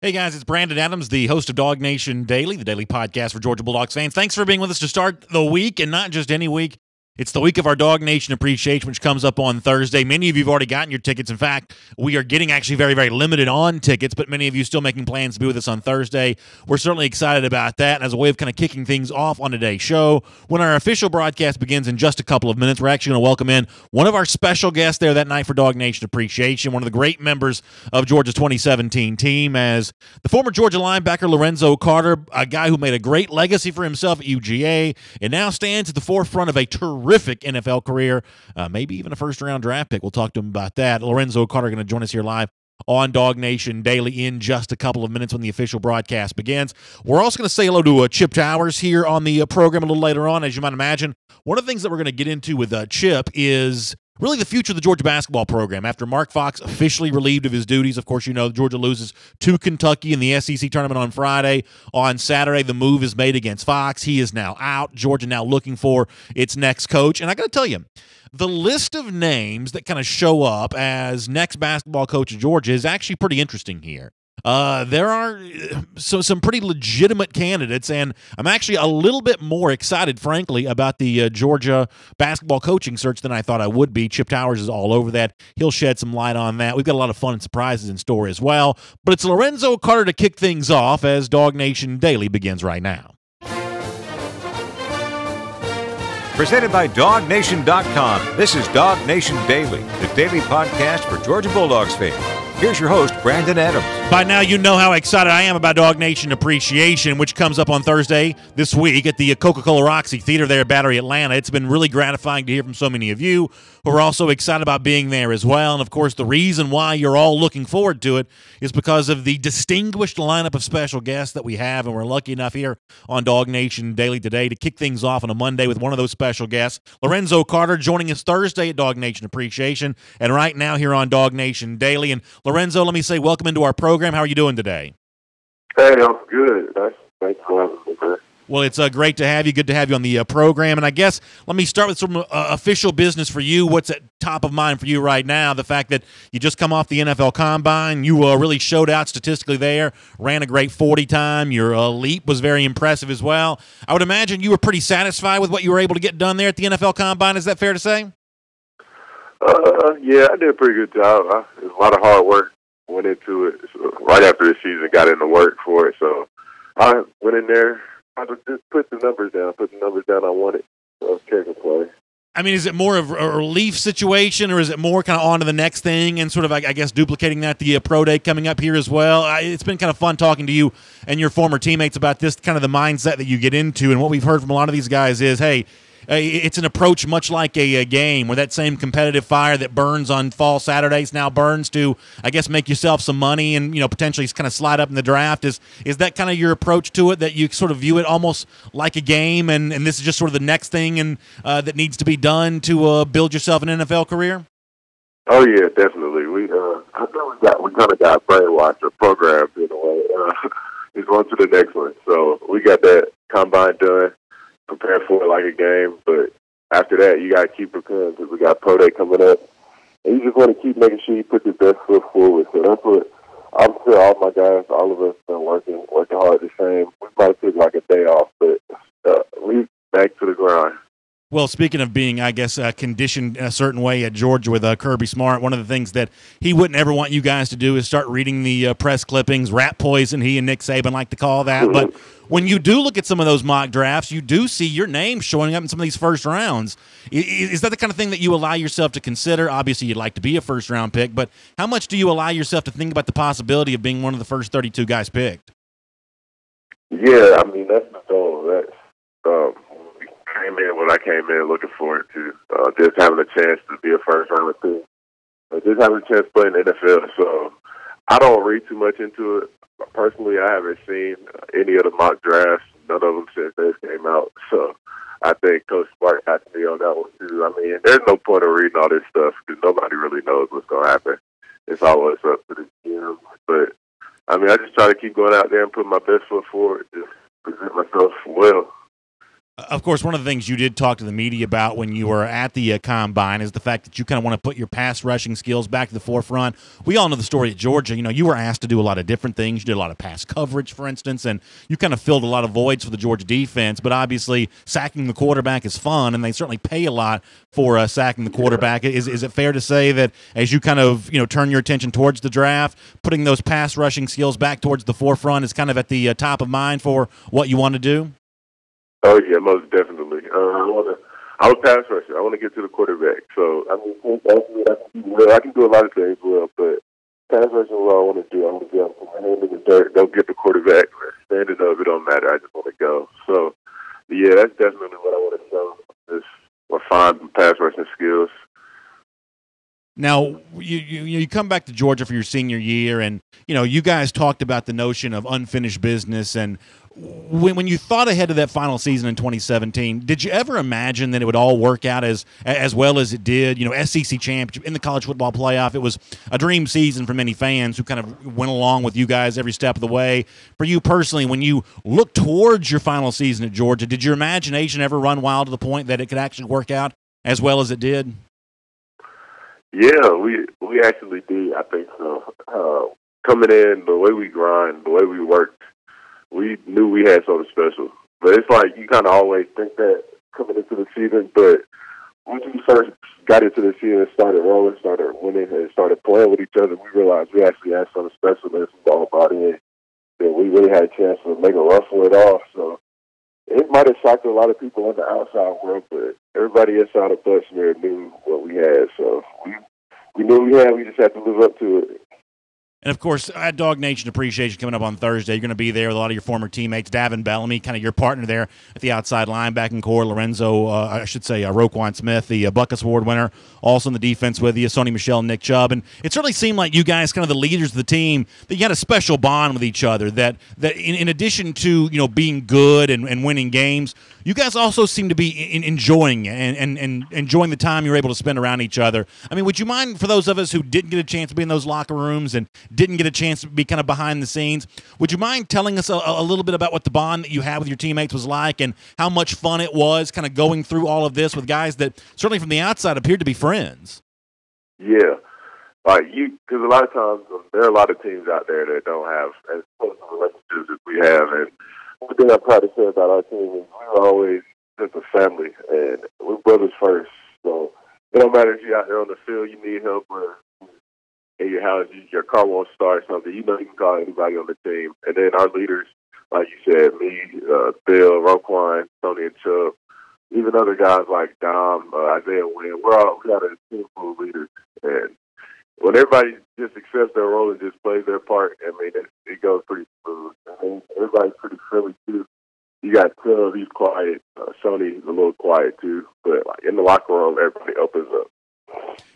Hey guys, it's Brandon Adams, the host of DawgNation Daily, the daily podcast for Georgia Bulldogs fans. Thanks for being with us to start the week, and not just any week. It's the week of our DawgNation Appreciation, which comes up on Thursday. Many of you have already gotten your tickets. In fact, we are getting actually very, very limited on tickets, but many of you still making plans to be with us on Thursday. We're certainly excited about that. And as a way of kind of kicking things off on today's show, when our official broadcast begins in just a couple of minutes, we're actually going to welcome in one of our special guests there that night for DawgNation Appreciation, one of the great members of Georgia's 2017 team, as the former Georgia linebacker Lorenzo Carter, a guy who made a great legacy for himself at UGA and now stands at the forefront of a terrific NFL career, maybe even a first-round draft pick. We'll talk to him about that. Lorenzo Carter going to join us here live on DawgNation Daily in just a couple of minutes when the official broadcast begins. We're also going to say hello to Chip Towers here on the program a little later on. As you might imagine, one of the things that we're going to get into with Chip is really the future of the Georgia basketball program. After Mark Fox officially relieved of his duties, of course, you know, Georgia loses to Kentucky in the SEC tournament on Friday. On Saturday, the move is made against Fox. He is now out. Georgia now looking for its next coach. And I got to tell you, the list of names that kind of show up as next basketball coach of Georgia is actually pretty interesting here. There are some pretty legitimate candidates, and I'm actually a little bit more excited, frankly, about the Georgia basketball coaching search than I thought I would be. Chip Towers is all over that. He'll shed some light on that. We've got a lot of fun and surprises in store as well. But it's Lorenzo Carter to kick things off as DawgNation Daily begins right now. Presented by DawgNation.com. This is DawgNation Daily, the daily podcast for Georgia Bulldogs fans. Here's your host, Brandon Adams. By now, you know how excited I am about DawgNation Appreciation, which comes up on Thursday this week at the Coca-Cola Roxy Theater there at Battery, Atlanta. It's been really gratifying to hear from so many of you who are also excited about being there as well. And, of course, the reason why you're all looking forward to it is because of the distinguished lineup of special guests that we have, and we're lucky enough here on DawgNation Daily today to kick things off on a Monday with one of those special guests, Lorenzo Carter, joining us Thursday at DawgNation Appreciation, and right now here on DawgNation Daily. And Lorenzo, let me say welcome into our program. How are you doing today? Hey, I'm good. Thanks for having me, man. Well, it's great to have you. Good to have you on the program. And I guess let me start with some official business for you. What's at top of mind for you right now? The fact that you just come off the NFL Combine. You really showed out statistically there, ran a great 40 time. Your leap was very impressive as well. I would imagine you were pretty satisfied with what you were able to get done there at the NFL Combine. Is that fair to say? Yeah, I did a pretty good job. There's a lot of hard work went into it. So right after the season, got into work for it. So I went in there. I just put the numbers down I wanted. So I was carrying the play. I mean, is it more of a relief situation, or is it more kind of on to the next thing and sort of, I guess, duplicating that the pro day coming up here as well? It's been kind of fun talking to you and your former teammates about this, kind of the mindset that you get into. And what we've heard from a lot of these guys is, hey, it's an approach much like a game where that same competitive fire that burns on fall Saturdays now burns to, I guess, make yourself some money and, you know, potentially kind of slide up in the draft. Is that kind of your approach to it, that you sort of view it almost like a game and this is just sort of the next thing and that needs to be done to build yourself an NFL career? Oh, yeah, definitely. I know we kind of got brainwashed or programmed in a way. It's on to the next one. So we got that combine done. Prepare for it like a game, but after that, you got to keep preparing because we got pro day coming up. And you just want to keep making sure you put your best foot forward. So that's what I'm sure all my guys, all of us, been working hard the same. We might take like a day off, but we back to the grind. Well, speaking of being, I guess, conditioned in a certain way at Georgia with Kirby Smart, one of the things that he wouldn't ever want you guys to do is start reading the press clippings, rat poison, he and Nick Saban like to call that. But when you do look at some of those mock drafts, you do see your name showing up in some of these first rounds. Is that the kind of thing that you allow yourself to consider? Obviously, you'd like to be a first-round pick, but how much do you allow yourself to think about the possibility of being one of the first 32 guys picked? Yeah, I mean, that's the goal. That's when I came in looking forward to just having a chance to be a first-round pick. Just having a chance to play in the NFL. So I don't read too much into it. Personally, I haven't seen any of the mock drafts, none of them since they came out. So I think Coach Smart has to be on that one, too. I mean, there's no point in reading all this stuff because nobody really knows what's going to happen. It's always up to the GM. But, I mean, I just try to keep going out there and put my best foot forward, just present myself well. Of course, one of the things you did talk to the media about when you were at the Combine is the fact that you kind of want to put your pass rushing skills back to the forefront. We all know the story at Georgia. You know, you were asked to do a lot of different things. You did a lot of pass coverage, for instance, and you kind of filled a lot of voids for the Georgia defense. But obviously, sacking the quarterback is fun, and they certainly pay a lot for sacking the quarterback. Is it fair to say that as you kind of, you know, turn your attention towards the draft, putting those pass rushing skills back towards the forefront is kind of at the top of mind for what you want to do? Oh yeah, most definitely. I was pass rusher. I want to get to the quarterback. So I mean, I can do a lot of things well, but pass rushing is what I want to do. I want to be able to put my hand in the dirt, go get the quarterback, standing up. It don't matter. I just want to go. So yeah, that's definitely what I want to show. Is fine pass rushing skills. Now, you come back to Georgia for your senior year, and, you know, you guys talked about the notion of unfinished business. And when you thought ahead of that final season in 2017, did you ever imagine that it would all work out as well as it did? You know, SEC championship in the college football playoff. It was a dream season for many fans who kind of went along with you guys every step of the way. For you personally, when you look towards your final season at Georgia, did your imagination ever run wild to the point that it could actually work out as well as it did? Yeah, we actually did. I think so. Coming in, the way we grind, the way we worked, we knew we had something special. But it's like you kind of always think that coming into the season. But when we first got into the season, started rolling, started winning, and started playing with each other, we realized we actually had something special that we all bought in. That we really had a chance to make a run for it all. So it might have shocked a lot of people in the outside world, but everybody inside of Bucksmere knew what we had. So we knew we had. We just had to live up to it. And, of course, at DawgNation Appreciation coming up on Thursday, you're going to be there with a lot of your former teammates, Davin Bellamy, kind of your partner there at the outside linebacking core, Lorenzo, Roquan Smith, the Buckus Award winner, also in the defense with you, Sony Michel, Nick Chubb. And it certainly seemed like you guys, kind of the leaders of the team, that you had a special bond with each other, that in addition to, you know, being good and winning games, you guys also seem to be enjoying and enjoying the time you're able to spend around each other. I mean, would you mind, for those of us who didn't get a chance to be in those locker rooms and didn't get a chance to be kind of behind the scenes, would you mind telling us a little bit about what the bond that you had with your teammates was like and how much fun it was kind of going through all of this with guys that certainly from the outside appeared to be friends? Yeah. Because a lot of times there are a lot of teams out there that don't have as close of relationships as we have. And one thing I'm proud to say about our team is we're always just a family, and we're brothers first. So it don't matter if you're out there on the field, you need help, or in your house, your car won't start, something, you know you can call anybody on the team. And then our leaders, like you said, me, Bill, Roquan, Tony, and Chubb, even other guys like Dom, Isaiah Wynn, we got a team full of leaders. And when everybody just accepts their role and just plays their part, I mean, it goes pretty smooth. I mean, everybody's pretty friendly, too. You got Chubb, he's quiet. Sony's a little quiet, too. But in the locker room, everybody opens up.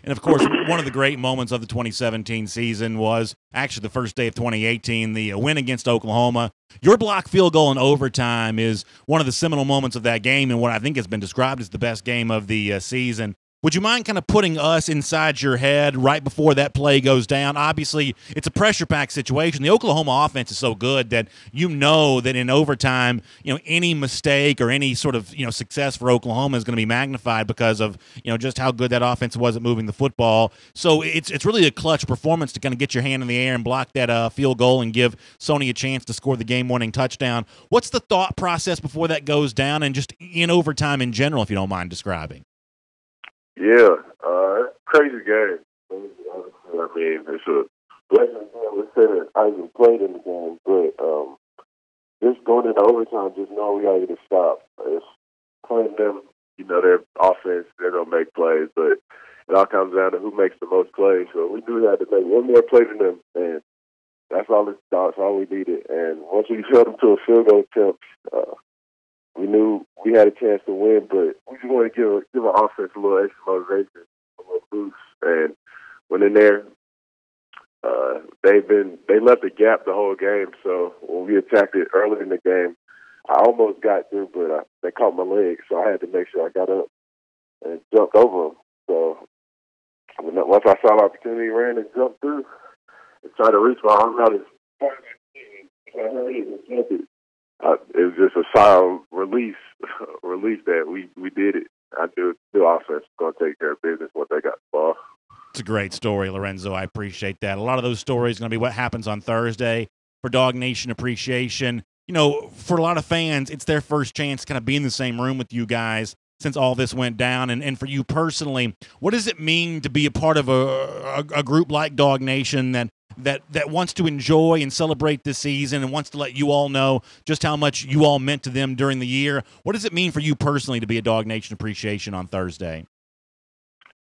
And, of course, one of the great moments of the 2017 season was actually the first day of 2018, the win against Oklahoma. Your block field goal in overtime is one of the seminal moments of that game and what I think has been described as the best game of the season. Would you mind kind of putting us inside your head right before that play goes down? Obviously, it's a pressure-packed situation. The Oklahoma offense is so good that you know that in overtime, you know, any mistake or any sort of, you know, success for Oklahoma is going to be magnified because of, you know, just how good that offense was at moving the football. So it's really a clutch performance to kind of get your hand in the air and block that field goal and give Sony a chance to score the game-winning touchdown. What's the thought process before that goes down and just in overtime in general, if you don't mind describing? Yeah, crazy game. I mean, it's a blessing. Let's say that I even played in the game, but just going into overtime, just knowing we got to get a stop. It's playing them, you know, their offense, they're going to make plays, but it all comes down to who makes the most plays. So we knew we had to make one more play than them, and that's all we needed. And once we held them to a field goal attempt, we knew we had a chance to win, but we just want to give our offense a little extra motivation, a little boost. And when in there, they left a gap the whole game. So when we attacked it early in the game, I almost got through, but they caught my leg, so I had to make sure I got up and jumped over them. So once I saw the opportunity, ran and jumped through and tried to reach my arm out as far as I could. I hurried and jumped it. it was just a sigh of relief that we did it. I knew offense was going to take care of business once they got the ball. It's a great story, Lorenzo. I appreciate that. A lot of those stories are going to be what happens on Thursday for DawgNation Appreciation. You know, for a lot of fans, it's their first chance to kind of be in the same room with you guys since all this went down. And for you personally, what does it mean to be a part of a group like DawgNation that wants to enjoy and celebrate this season and wants to let you all know just how much you all meant to them during the year? What does it mean for you personally to be a DawgNation Appreciation on Thursday?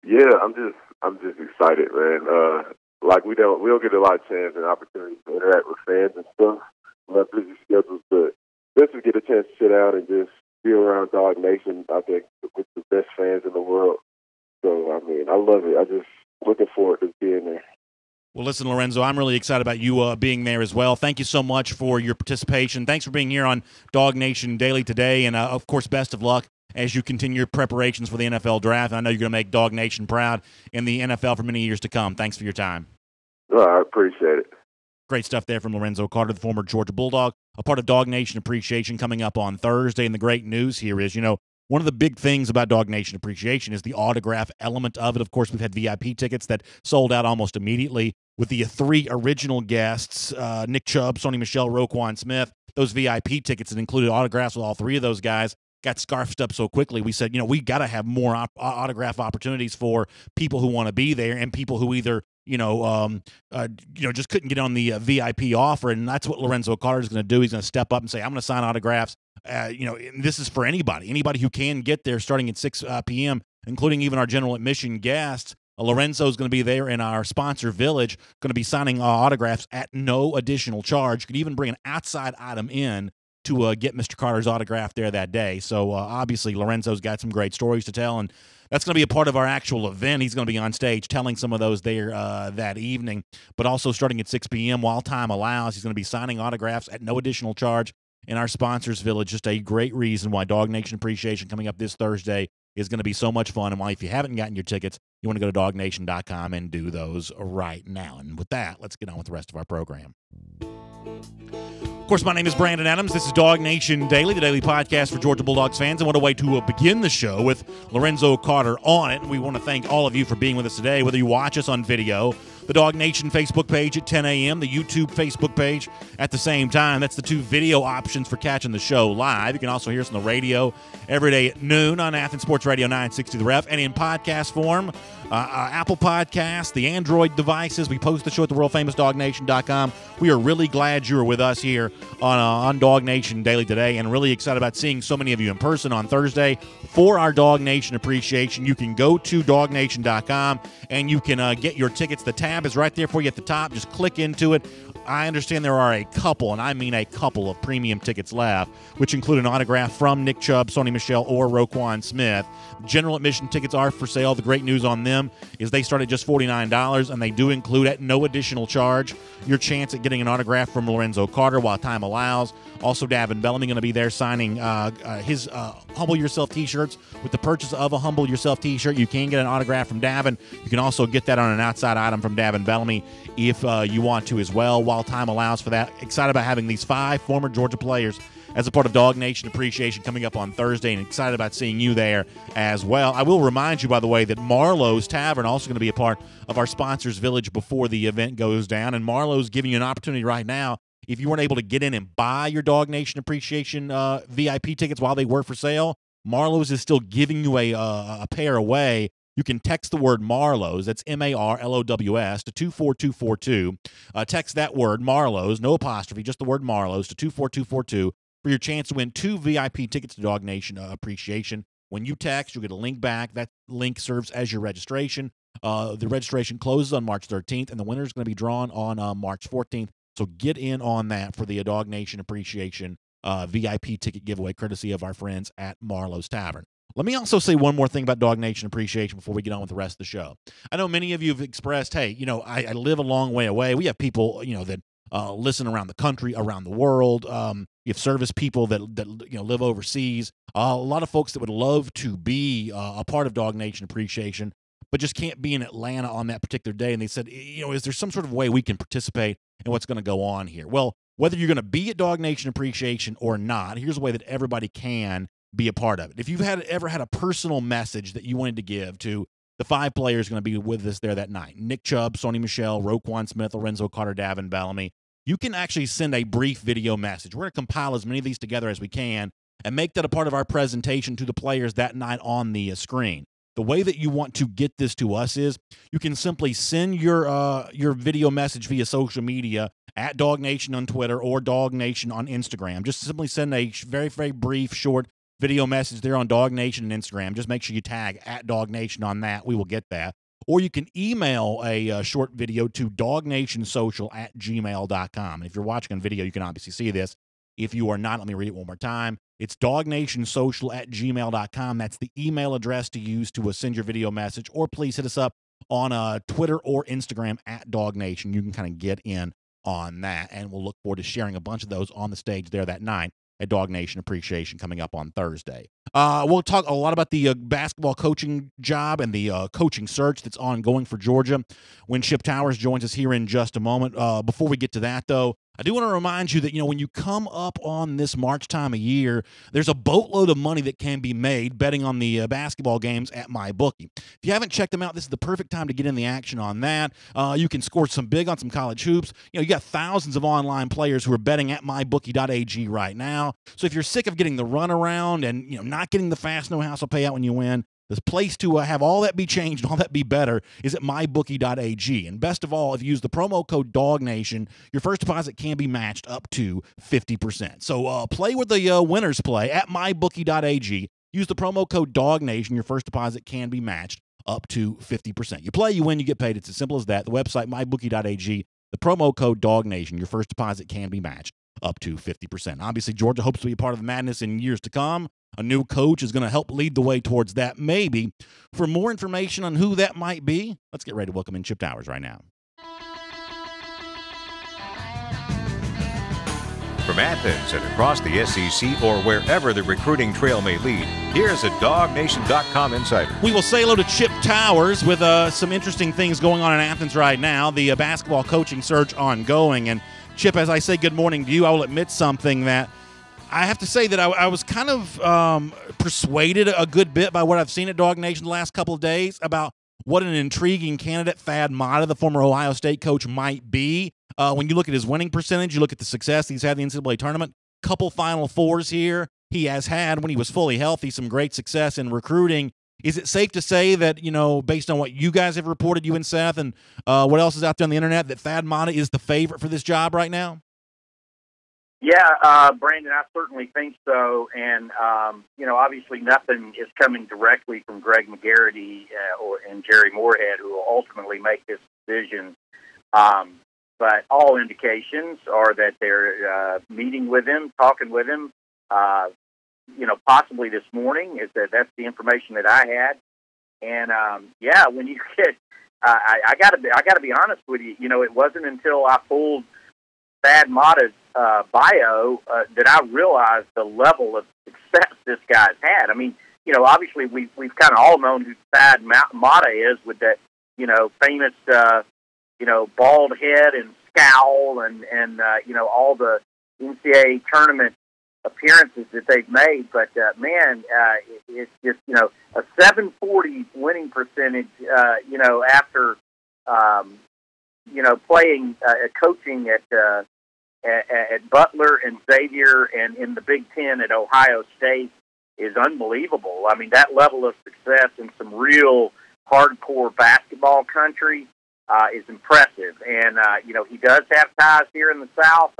Yeah, I'm just excited, man. Like we don't get a lot of chance and opportunities to interact with fans and stuff. We have busy schedules, but just to get a chance to sit out and just be around DawgNation, I think, with the best fans in the world. So, I mean, I love it. I just looking forward to being there. Well, listen, Lorenzo, I'm really excited about you being there as well. Thank you so much for your participation. Thanks for being here on DawgNation Daily today. And, of course, best of luck as you continue your preparations for the NFL draft. I know you're going to make DawgNation proud in the NFL for many years to come. Thanks for your time. No, I appreciate it. Great stuff there from Lorenzo Carter, the former Georgia Bulldog, a part of DawgNation Appreciation coming up on Thursday. And the great news here is, you know, one of the big things about DawgNation Appreciation is the autograph element of it. Of course, we've had VIP tickets that sold out almost immediately with the three original guests, Nick Chubb, Sony Michel, Roquan Smith. Those VIP tickets that included autographs with all three of those guys got scarfed up so quickly. We said, you know, we got to have more autograph opportunities for people who want to be there and people who either just couldn't get on the VIP offer, and that's what Lorenzo Carter is going to do. He's going to step up and say, "I'm going to sign autographs." And this is for anybody who can get there, starting at 6 p.m., including even our general admission guests. Lorenzo is going to be there in our sponsor village, going to be signing autographs at no additional charge. You could even bring an outside item in to get Mr. Carter's autograph there that day. So obviously, Lorenzo's got some great stories to tell, and that's going to be a part of our actual event. He's going to be on stage telling some of those there that evening, but also starting at 6 p.m. while time allows, he's going to be signing autographs at no additional charge in our sponsors village. Just a great reason why DawgNation Appreciation coming up this Thursday is going to be so much fun, and why if you haven't gotten your tickets, you want to go to DawgNation.com and do those right now. And with that, let's get on with the rest of our program. Of course, my name is Brandon Adams. This is DawgNation Daily, the daily podcast for Georgia Bulldogs fans. And what a way to begin the show with Lorenzo Carter on it. And we want to thank all of you for being with us today, whether you watch us on video, the DawgNation Facebook page at 10 a.m., the YouTube Facebook page at the same time. That's the two video options for catching the show live. You can also hear us on the radio every day at noon on Athens Sports Radio 960 The Ref, and in podcast form, Apple Podcasts, the Android devices. We post the show at the world-famous DawgNation.com. We are really glad you are with us here on DawgNation Daily today, and really excited about seeing so many of you in person on Thursday for our DawgNation Appreciation. You can go to DawgNation.com, and you can get your tickets. The tab is right there for you at the top. Just click into it. I understand there are a couple, and I mean a couple of premium tickets left, which include an autograph from Nick Chubb, Sony Michel, or Roquan Smith. General admission tickets are for sale. The great news on them is they start at just $49, and they do include at no additional charge your chance at getting an autograph from Lorenzo Carter while time allows. Also, Davin Bellamy going to be there signing his Humble Yourself t-shirts. With the purchase of a Humble Yourself t-shirt, you can get an autograph from Davin. You can also get that on an outside item from Davin Bellamy if you want to as well, while time allows for that. Excited about having these 5 former Georgia players as a part of DawgNation Appreciation coming up on Thursday, and excited about seeing you there as well. I will remind you, by the way, that Marlowe's Tavern also going to be a part of our sponsors village before the event goes down, and Marlowe's giving you an opportunity right now. If you weren't able to get in and buy your DawgNation Appreciation VIP tickets while they were for sale, Marlowe's is still giving you a pair away. You can text the word Marlowe's, that's M-A-R-L-O-W-S, to 24242. Text that word, Marlowe's, no apostrophe, just the word Marlowe's, to 24242 for your chance to win 2 VIP tickets to DawgNation Appreciation. When you text, you'll get a link back. That link serves as your registration. The registration closes on March 13th, and the winner is going to be drawn on March 14th. So get in on that for the DawgNation Appreciation VIP ticket giveaway, courtesy of our friends at Marlowe's Tavern. Let me also say one more thing about DawgNation Appreciation before we get on with the rest of the show. I know many of you have expressed, hey, I live a long way away. We have people, that listen around the country, around the world. You have service people that live overseas. A lot of folks that would love to be a part of DawgNation Appreciation, but just can't be in Atlanta on that particular day. And they said, is there some sort of way we can participate in what's going to go on here? Well, whether you're going to be at DawgNation Appreciation or not, here's a way that everybody can be a part of it. If you've ever had a personal message that you wanted to give to the 5 players going to be with us there that night, Nick Chubb, Sony Michel, Roquan Smith, Lorenzo Carter, Davin Bellamy, you can actually send a brief video message. We're going to compile as many of these together as we can and make that a part of our presentation to the players that night on the screen. The way that you want to get this to us is you can simply send your video message via social media at DawgNation on Twitter or DawgNation on Instagram. Just simply send a very, very brief, short video message there on DawgNation and Instagram. Just make sure you tag at DawgNation on that. We will get that. Or you can email a short video to DawgNationSocial@gmail.com. And if you're watching on video, you can obviously see this. If you are not, let me read it one more time. It's DawgNationSocial@gmail.com. That's the email address to use to send your video message. Or please hit us up on Twitter or Instagram at DawgNation. You can kind of get in on that, and we'll look forward to sharing a bunch of those on the stage there that night at DawgNation Appreciation coming up on Thursday. We'll talk a lot about the basketball coaching job and the coaching search that's ongoing for Georgia when Chip Towers joins us here in just a moment. Before we get to that, though, I do want to remind you that, when you come up on this March time of year, there's a boatload of money that can be made betting on the basketball games at MyBookie. If you haven't checked them out, this is the perfect time to get in the action on that. You can score some big on some college hoops. You got thousands of online players who are betting at MyBookie.ag right now. So if you're sick of getting the runaround and, not getting the fast no-hassle payout when you win, the place to have all that be changed and all that be better is at mybookie.ag. And best of all, if you use the promo code DawgNation, your first deposit can be matched up to 50%. So play with the winners play at mybookie.ag. Use the promo code DawgNation. Your first deposit can be matched up to 50%. You play, you win, you get paid. It's as simple as that. The website, mybookie.ag. The promo code DawgNation. Your first deposit can be matched up to 50%. Obviously, Georgia hopes to be a part of the madness in years to come. A new coach is going to help lead the way towards that, maybe. For more information on who that might be, let's get ready to welcome in Chip Towers right now. From Athens and across the SEC or wherever the recruiting trail may lead, here's a DawgNation.com insider. We will say hello to Chip Towers with some interesting things going on in Athens right now. The basketball coaching search ongoing. And Chip, as I say good morning to you, I will admit something that I have to say that I was kind of persuaded a good bit by what I've seen at DawgNation the last couple of days about what an intriguing candidate Thad Matta, the former Ohio State coach, might be. When you look at his winning percentage, you look at the success he's had in the NCAA tournament, couple Final Fours here. He has had, when he was fully healthy, some great success in recruiting. Is it safe to say that, based on what you guys have reported, you and Seth, and what else is out there on the internet, that Thad Matta is the favorite for this job right now? Yeah, Brandon, I certainly think so. And, obviously nothing is coming directly from Greg McGarity and Jerry Moorhead, who will ultimately make this decision. But all indications are that they're meeting with him, talking with him, possibly this morning. That's the information that I had. And, when you get, I gotta be honest with you, it wasn't until I pulled Thad Matta's bio that I realized the level of success this guy's had. I mean, obviously we've kind of all known who Thad Matta is with that, famous, bald head and scowl and all the NCAA tournament appearances that they've made. But, it's just, a 740 winning percentage, after, playing, coaching at Butler and Xavier and in the Big Ten at Ohio State is unbelievable. I mean, that level of success in some real hardcore basketball country is impressive. And, he does have ties here in the South.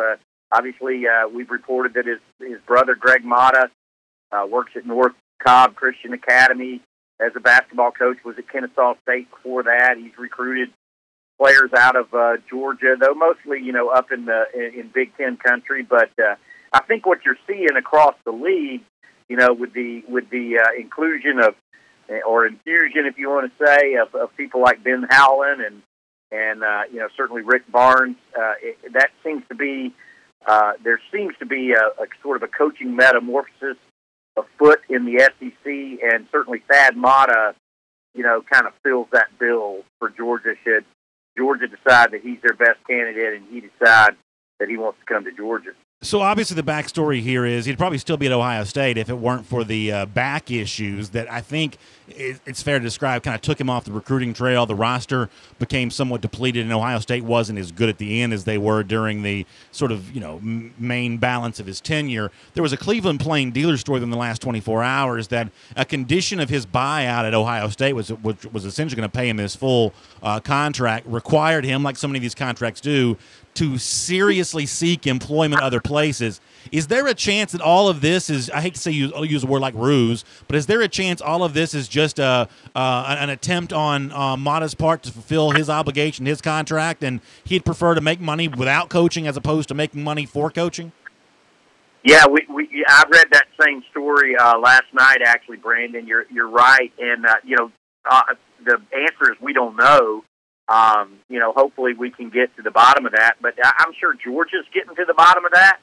Obviously, we've reported that his brother, Greg Matta, works at North Cobb Christian Academy as a basketball coach, was at Kennesaw State before that. He's recruited players out of Georgia, though mostly, up in Big Ten country. But I think what you're seeing across the league, with the inclusion of, or infusion, if you want to say, of people like Ben Howland and certainly Rick Barnes, that seems to be there seems to be a sort of a coaching metamorphosis afoot in the SEC, and certainly Thad Matta, kind of fills that bill for Georgia. Should Georgia decide that he's their best candidate and he decides that he wants to come to Georgia. So obviously the backstory here is he'd probably still be at Ohio State if it weren't for the back issues that I think it's fair to describe kind of took him off the recruiting trail. The roster became somewhat depleted, and Ohio State wasn't as good at the end as they were during the sort of main balance of his tenure. There was a Cleveland Plain Dealer story in the last 24 hours that a condition of his buyout at Ohio State was essentially going to pay him his full contract, required him, like so many of these contracts do, to seriously seek employment other places. Is there a chance that all of this is, I hate to say use a word like ruse, but is there a chance all of this is just an attempt on Mata's part to fulfill his obligation, his contract, and he'd prefer to make money without coaching as opposed to making money for coaching? Yeah, I read that same story last night, actually, Brandon. You're right, and the answer is we don't know. Hopefully we can get to the bottom of that, but I'm sure Georgia's getting to the bottom of that.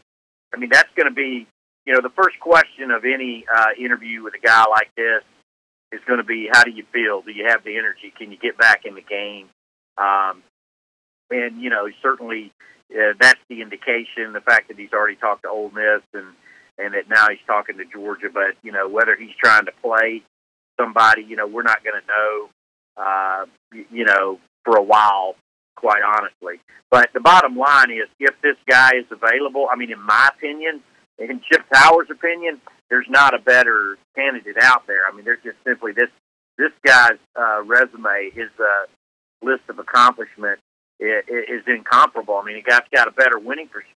I mean, that's going to be, the first question of any interview with a guy like this is going to be, how do you feel? Do you have the energy? Can you get back in the game? Certainly that's the indication, the fact that he's already talked to Ole Miss and that now he's talking to Georgia. But, whether he's trying to play somebody, we're not going to know, for a while, quite honestly. But the bottom line is, if this guy is available, I mean, in my opinion, in Chip Towers' opinion, there's not a better candidate out there. I mean, there's just simply this guy's resume, his list of accomplishments is incomparable. I mean, the guy's got a better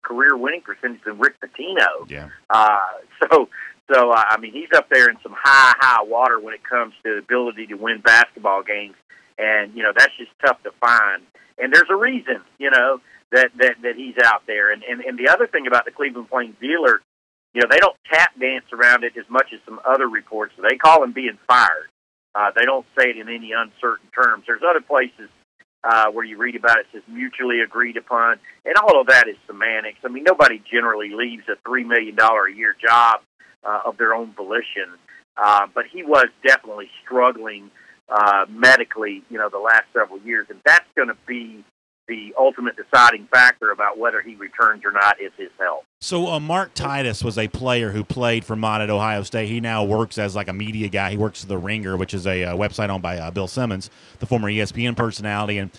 career winning percentage than Rick Pitino. Yeah. So I mean, he's up there in some high water when it comes to the ability to win basketball games. And, that's just tough to find. And there's a reason, that he's out there. And the other thing about the Cleveland Plain Dealer, they don't tap dance around it as much as some other reports. They call him being fired. They don't say it in any uncertain terms. There's other places where you read about it, says mutually agreed upon. And all of that is semantics. I mean, nobody generally leaves a $3 million a year job of their own volition. But he was definitely struggling medically, the last several years, and that's going to be the ultimate deciding factor about whether he returns or not, is his health. So Mark Titus was a player who played for Mott at Ohio State. He now works as like a media guy. He works for The Ringer, which is a website owned by Bill Simmons, the former ESPN personality. And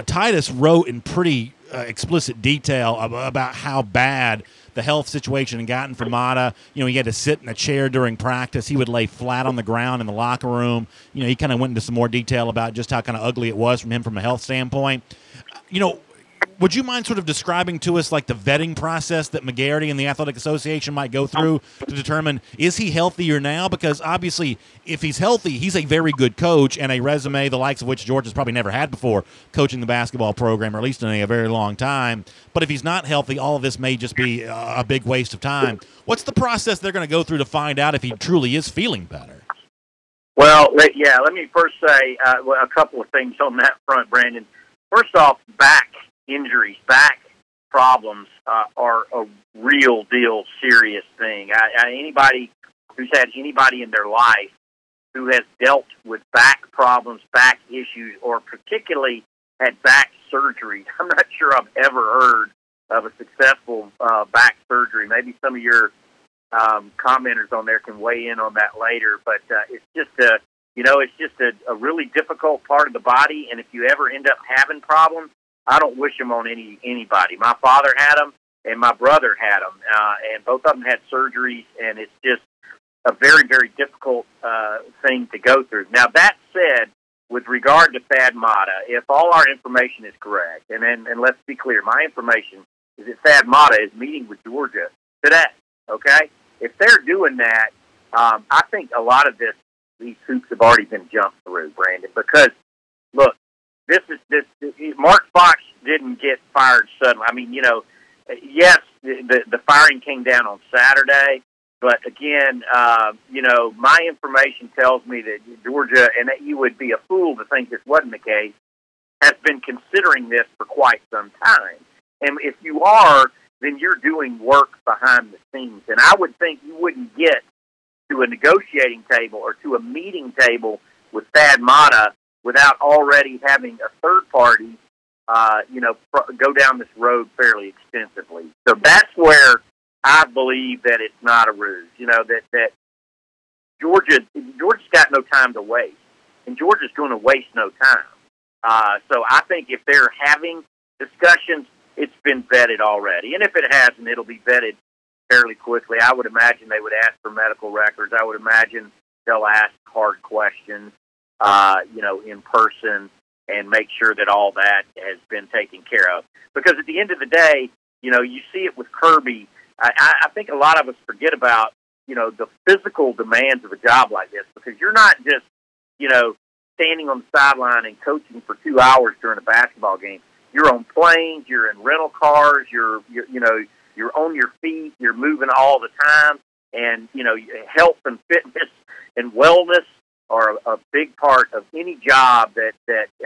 Titus wrote in pretty explicit detail about how bad the health situation had gotten for Mata. He had to sit in a chair during practice. He would lay flat on the ground in the locker room. He kind of went into some more detail about just how kind of ugly it was from him from a health standpoint. Would you mind sort of describing to us like the vetting process that McGarity and the Athletic Association might go through to determine, is he healthier now? Because obviously if he's healthy, he's a very good coach and a resume the likes of which Georgia's probably never had before coaching the basketball program, or at least in a very long time. But if he's not healthy, all of this may just be a big waste of time. What's the process they're going to go through to find out if he truly is feeling better? Well, let me first say a couple of things on that front, Brandon. First off, back injuries, back problems are a real deal, serious thing. Anybody who's had anybody in their life who has dealt with back problems, back issues, or particularly had back surgery, I'm not sure I've ever heard of a successful back surgery. Maybe some of your commenters on there can weigh in on that later, but it's just a really difficult part of the body, and if you ever end up having problems, I don't wish them on anybody. My father had them, and my brother had them, and both of them had surgeries, and it's just a very, very difficult thing to go through. Now, that said, with regard to Thad Matta, if all our information is correct, and let's be clear, my information is that Thad Matta is meeting with Georgia today, okay? If they're doing that, I think a lot of these hoops have already been jumped through, Brandon, because, look, Mark Fox didn't get fired suddenly. I mean, yes, the firing came down on Saturday, but again, my information tells me that Georgia, and that you would be a fool to think this wasn't the case, has been considering this for quite some time. And if you are, then you're doing work behind the scenes. And I would think you wouldn't get to a negotiating table or to a meeting table with Thad Matta without already having a third party go down this road fairly extensively. So that's where I believe that it's not a ruse. That Georgia's got no time to waste, and Georgia's going to waste no time. So I think if they're having discussions, it's been vetted already. And if it hasn't, it'll be vetted fairly quickly. I would imagine they would ask for medical records. I would imagine they'll ask hard questions, in person, and make sure that all that has been taken care of. Because at the end of the day, you see it with Kirby. I think a lot of us forget about, the physical demands of a job like this, because you're not just, standing on the sideline and coaching for 2 hours during a basketball game. You're on planes, you're in rental cars, you're on your feet, you're moving all the time, and, health and fitness and wellness are a big part of any job that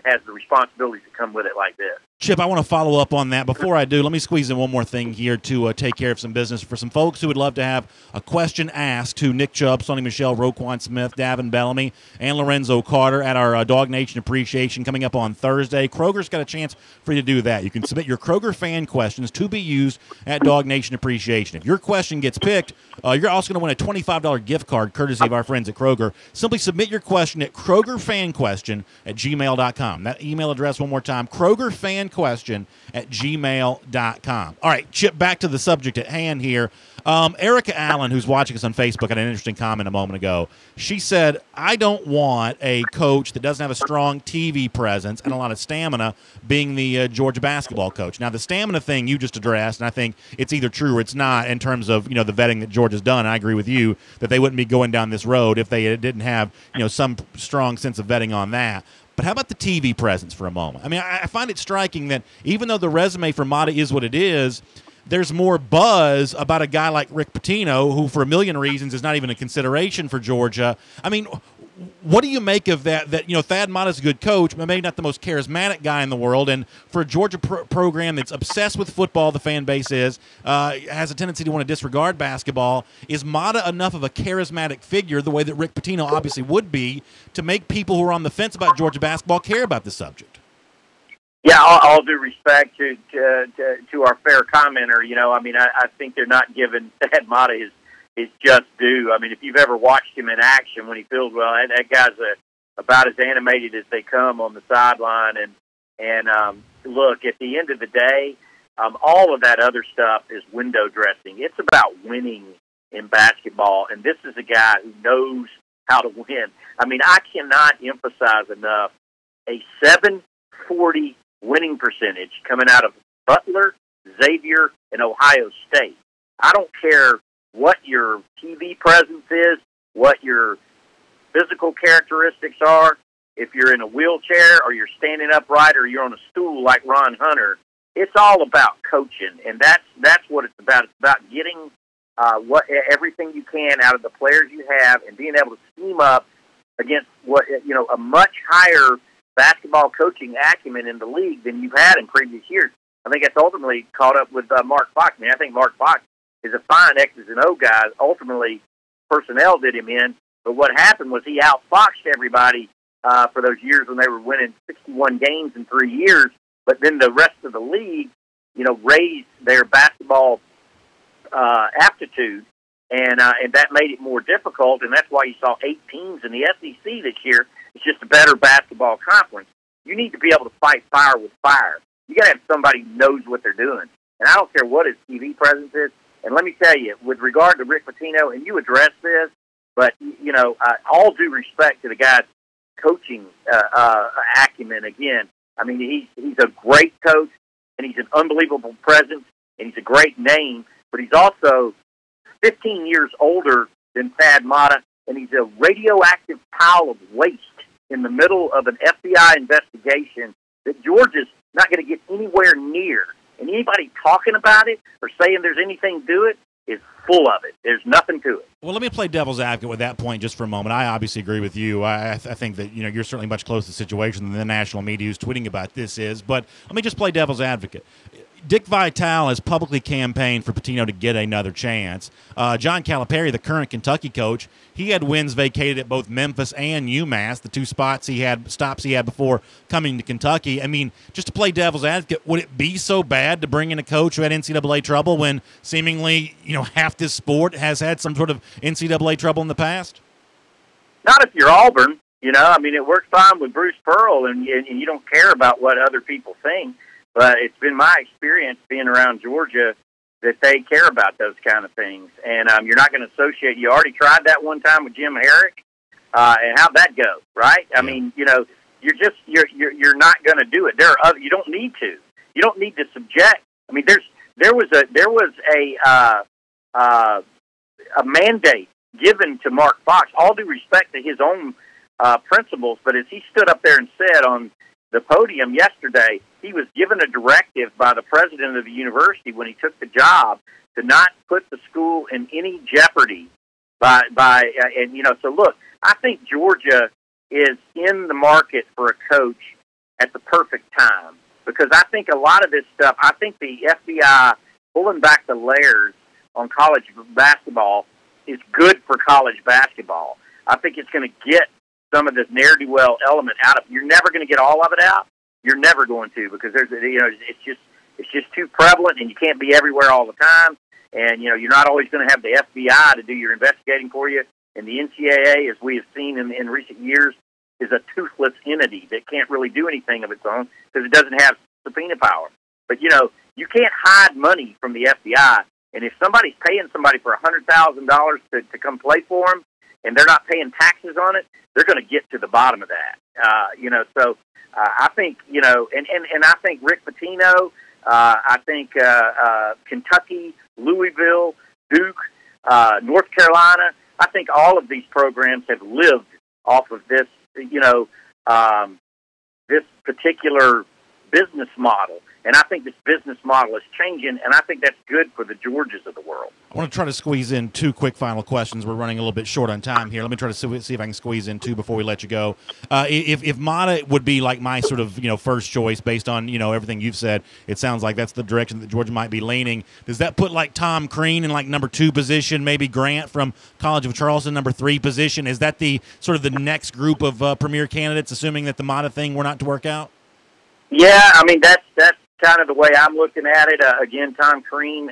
has the responsibilities that come with it like this. Chip, I want to follow up on that. Before I do, let me squeeze in one more thing here to take care of some business for some folks who would love to have a question asked to Nick Chubb, Sonny Michelle, Roquan Smith, Davin Bellamy, and Lorenzo Carter at our DawgNation Appreciation coming up on Thursday. Kroger's got a chance for you to do that. You can submit your Kroger fan questions to be used at DawgNation Appreciation. If your question gets picked, you're also going to win a $25 gift card courtesy of our friends at Kroger. Simply submit your question at KrogerFanQuestion@gmail.com. That email address one more time, KrogerFanQuestion@gmail.com. All right, Chip, back to the subject at hand here. Erica Allen, who's watching us on Facebook, had an interesting comment a moment ago. She said, I don't want a coach that doesn't have a strong TV presence and a lot of stamina being the Georgia basketball coach. Now, the stamina thing you just addressed, and I think it's either true or it's not in terms of, the vetting that Georgia's done. I agree with you that they wouldn't be going down this road if they didn't have, some strong sense of vetting on that. But how about the TV presence for a moment? I mean, I find it striking that even though the resume for Mata is what it is, there's more buzz about a guy like Rick Pitino, who for a million reasons is not even a consideration for Georgia. I mean, what do you make of that? That Thad Matta's a good coach, but maybe not the most charismatic guy in the world. And for a Georgia program that's obsessed with football, the fan base has a tendency to want to disregard basketball. Is Mata enough of a charismatic figure, the way that Rick Pitino obviously would be, to make people who are on the fence about Georgia basketball care about this subject? Yeah, all due respect to our fair commenter, I think they're not giving Thad Matta his just due. I mean, if you've ever watched him in action when he feels well, that guy's about as animated as they come on the sideline. And look, at the end of the day, all of that other stuff is window dressing. It's about winning in basketball, and this is a guy who knows how to win. I mean, I cannot emphasize enough a 740 winning percentage coming out of Butler, Xavier, and Ohio State. I don't care what your TV presence is, what your physical characteristics are, if you're in a wheelchair or you're standing upright or you're on a stool like Ron Hunter. It's all about coaching, and that's what it's about. It's about getting everything you can out of the players you have and being able to scheme up against a much higher basketball coaching acumen in the league than you've had in previous years. I think that's ultimately caught up with Mark Fox. I think Mark Fox is a fine X's and O guy. Ultimately, personnel did him in, but what happened was he outfoxed everybody for those years when they were winning 61 games in 3 years. But then the rest of the league, raised their basketball aptitude, and that made it more difficult. And that's why you saw 8 teams in the SEC this year. It's just a better basketball conference. You need to be able to fight fire with fire. You got to have somebody who knows what they're doing. And I don't care what his TV presence is. And let me tell you, with regard to Rick Pitino, and you addressed this, but, all due respect to the guy's coaching acumen, again, I mean, he's a great coach, and he's an unbelievable presence, and he's a great name, but he's also 15 years older than Thad Matta, and he's a radioactive pile of waste in the middle of an FBI investigation that Georgia's not going to get anywhere near. And anybody talking about it or saying there's anything to it is full of it. There's nothing to it. Well, let me play devil's advocate with that point just for a moment. I obviously agree with you. I think that you're certainly much closer to the situation than the national media who's tweeting about this is. But let me just play devil's advocate. Dick Vitale has publicly campaigned for Pitino to get another chance. John Calipari, the current Kentucky coach, he had wins vacated at both Memphis and UMass, the two stops he had before coming to Kentucky. I mean, just to play devil's advocate, would it be so bad to bring in a coach who had NCAA trouble when seemingly, half this sport has had some sort of NCAA trouble in the past? Not if you're Auburn. I mean, it works fine with Bruce Pearl, and you don't care about what other people think. But it's been my experience being around Georgia that they care about those kind of things. And you're not going to associate. You already tried that one time with Jim Herrick, and how'd that go, right? I mean, you're not going to do it. There are other. You don't need to. You don't need to subject. I mean, there was a mandate given to Mark Fox, all due respect to his own principles, but as he stood up there and said on the podium yesterday, he was given a directive by the president of the university when he took the job to not put the school in any jeopardy so look, I think Georgia is in the market for a coach at the perfect time, because I think a lot of this stuff, I think the FBI pulling back the layers on college basketball is good for college basketball. I think it's going to get some of this ne'er-do-well element out of. You're never going to get all of it out. You're never going to, because it's just too prevalent, and you can't be everywhere all the time. And you're not always going to have the FBI to do your investigating for you. And the NCAA, as we have seen in recent years, is a toothless entity that can't really do anything of its own because it doesn't have subpoena power. But you can't hide money from the FBI. And if somebody's paying somebody for $100,000 to come play for them, and they're not paying taxes on it, they're going to get to the bottom of that. So I think, and I think Rick Pitino, I think Kentucky, Louisville, Duke, North Carolina, I think all of these programs have lived off of this, this particular business model. And I think this business model is changing, and I think that's good for the Georgias of the world. I want to try to squeeze in two quick final questions. We're running a little bit short on time here. Let me try to see if I can squeeze in two before we let you go. If Mata would be like my sort of first choice based on everything you've said, it sounds like that's the direction that Georgia might be leaning. Does that put like Tom Crean in like number 2 position, maybe Grant from College of Charleston number 3 position? Is that the sort of the next group of premier candidates, assuming that the Mata thing were not to work out? Yeah, I mean that's kind of the way I'm looking at it. Again, Tom Crean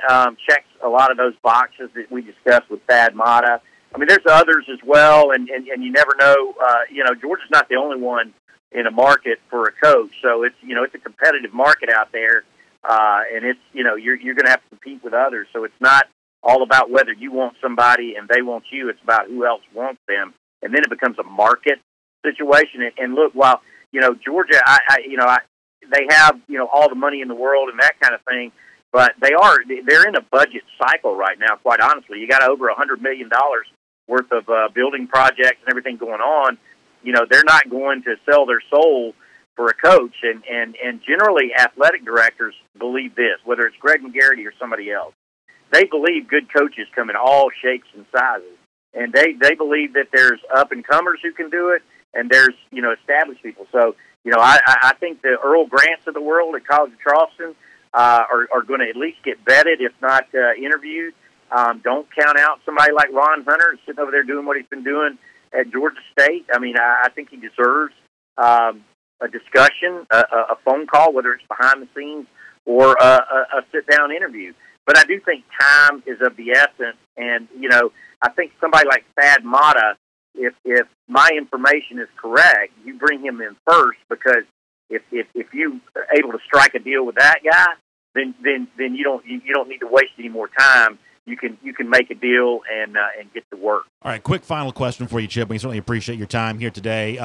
checks a lot of those boxes that we discussed with Thad Matta. I mean, there's others as well, and you never know. Georgia's not the only one in a market for a coach, so it's it's a competitive market out there, and it's you're going to have to compete with others. So it's not all about whether you want somebody and they want you. It's about who else wants them, and then it becomes a market situation. And look, while Georgia, they have, all the money in the world and that kind of thing, but they're in a budget cycle right now, quite honestly. You got over $100 million worth of building projects and everything going on. They're not going to sell their soul for a coach, and generally athletic directors believe this, whether it's Greg McGarity or somebody else. They believe good coaches come in all shapes and sizes, and they believe that there's up-and-comers who can do it, and there's, established people. So, I think the Earl Grants of the world at College of Charleston are going to at least get vetted, if not interviewed. Don't count out somebody like Ron Hunter sitting over there doing what he's been doing at Georgia State. I mean, I think he deserves a discussion, a phone call, whether it's behind the scenes or a sit-down interview. But I do think time is of the essence, and, I think somebody like Thad Matta, if my information is correct, you bring him in first, because if you are able to strike a deal with that guy, then you don't need to waste any more time. You can make a deal and get to work. All right, quick final question for you, Chip. We certainly appreciate your time here today.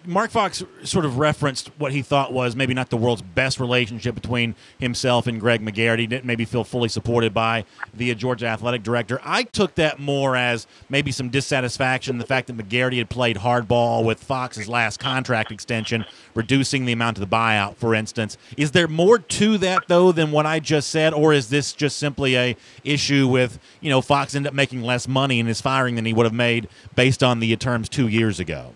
Mark Fox sort of referenced what he thought was maybe not the world's best relationship between himself and Greg McGarity. He didn't maybe feel fully supported by the Georgia athletic director. I took that more as maybe some dissatisfaction, the fact that McGarity had played hardball with Fox's last contract extension, reducing the amount of the buyout, for instance. Is there more to that, though, than what I just said, or is this just simply a issue with, Fox ended up making less money in his firing than he would have made based on the terms 2 years ago?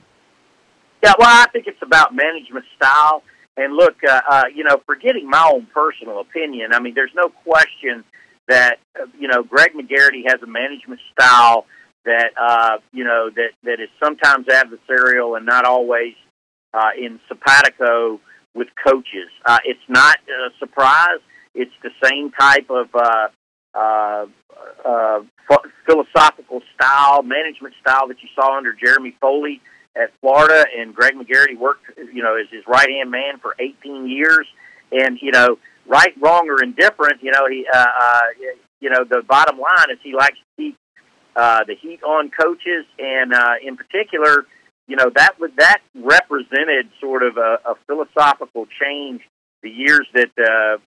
Yeah, well, I think it's about management style, And look, forgetting my own personal opinion, I mean, there's no question that, Greg McGarity has a management style that, that is sometimes adversarial and not always in simpatico with coaches. It's not a surprise. It's the same type of philosophical style, management style that you saw under Jeremy Foley at Florida, and Greg McGarity worked, as his right-hand man for 18 years. And, right, wrong, or indifferent, the bottom line is he likes to keep the heat on coaches, and in particular, that represented sort of a philosophical change the years that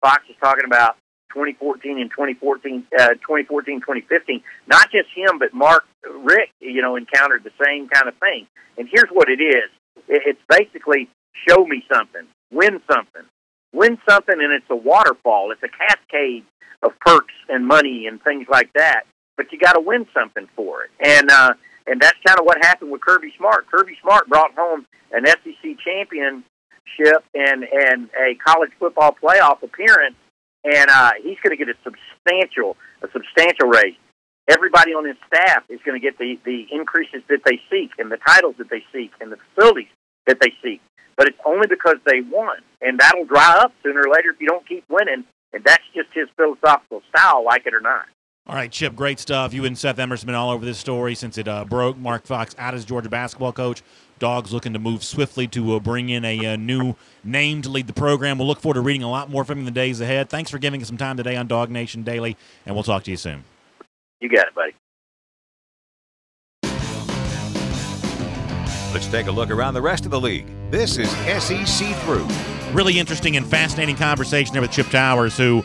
Fox is talking about, 2014 and 2015. Not just him, but Mark Richt, encountered the same kind of thing. And here's what it is. It's basically show me something, win something. Win something, and it's a waterfall. It's a cascade of perks and money and things like that. But you got to win something for it. And that's kind of what happened with Kirby Smart. Kirby Smart brought home an SEC championship and a college football playoff appearance, and he's going to get a substantial raise. Everybody on his staff is going to get the increases that they seek, and the titles that they seek, and the facilities that they seek. But it's only because they won, and that'll dry up sooner or later if you don't keep winning, and that's just his philosophical style, like it or not. All right, Chip, great stuff. You and Seth Emerson have been all over this story since it broke. Mark Fox out as Georgia basketball coach. Dogs looking to move swiftly to bring in a new name to lead the program. We'll look forward to reading a lot more from him in the days ahead. Thanks for giving us some time today on DawgNation Daily, and we'll talk to you soon. You got it, buddy. Let's take a look around the rest of the league. This is SEC Through. Really interesting and fascinating conversation there with Chip Towers, who,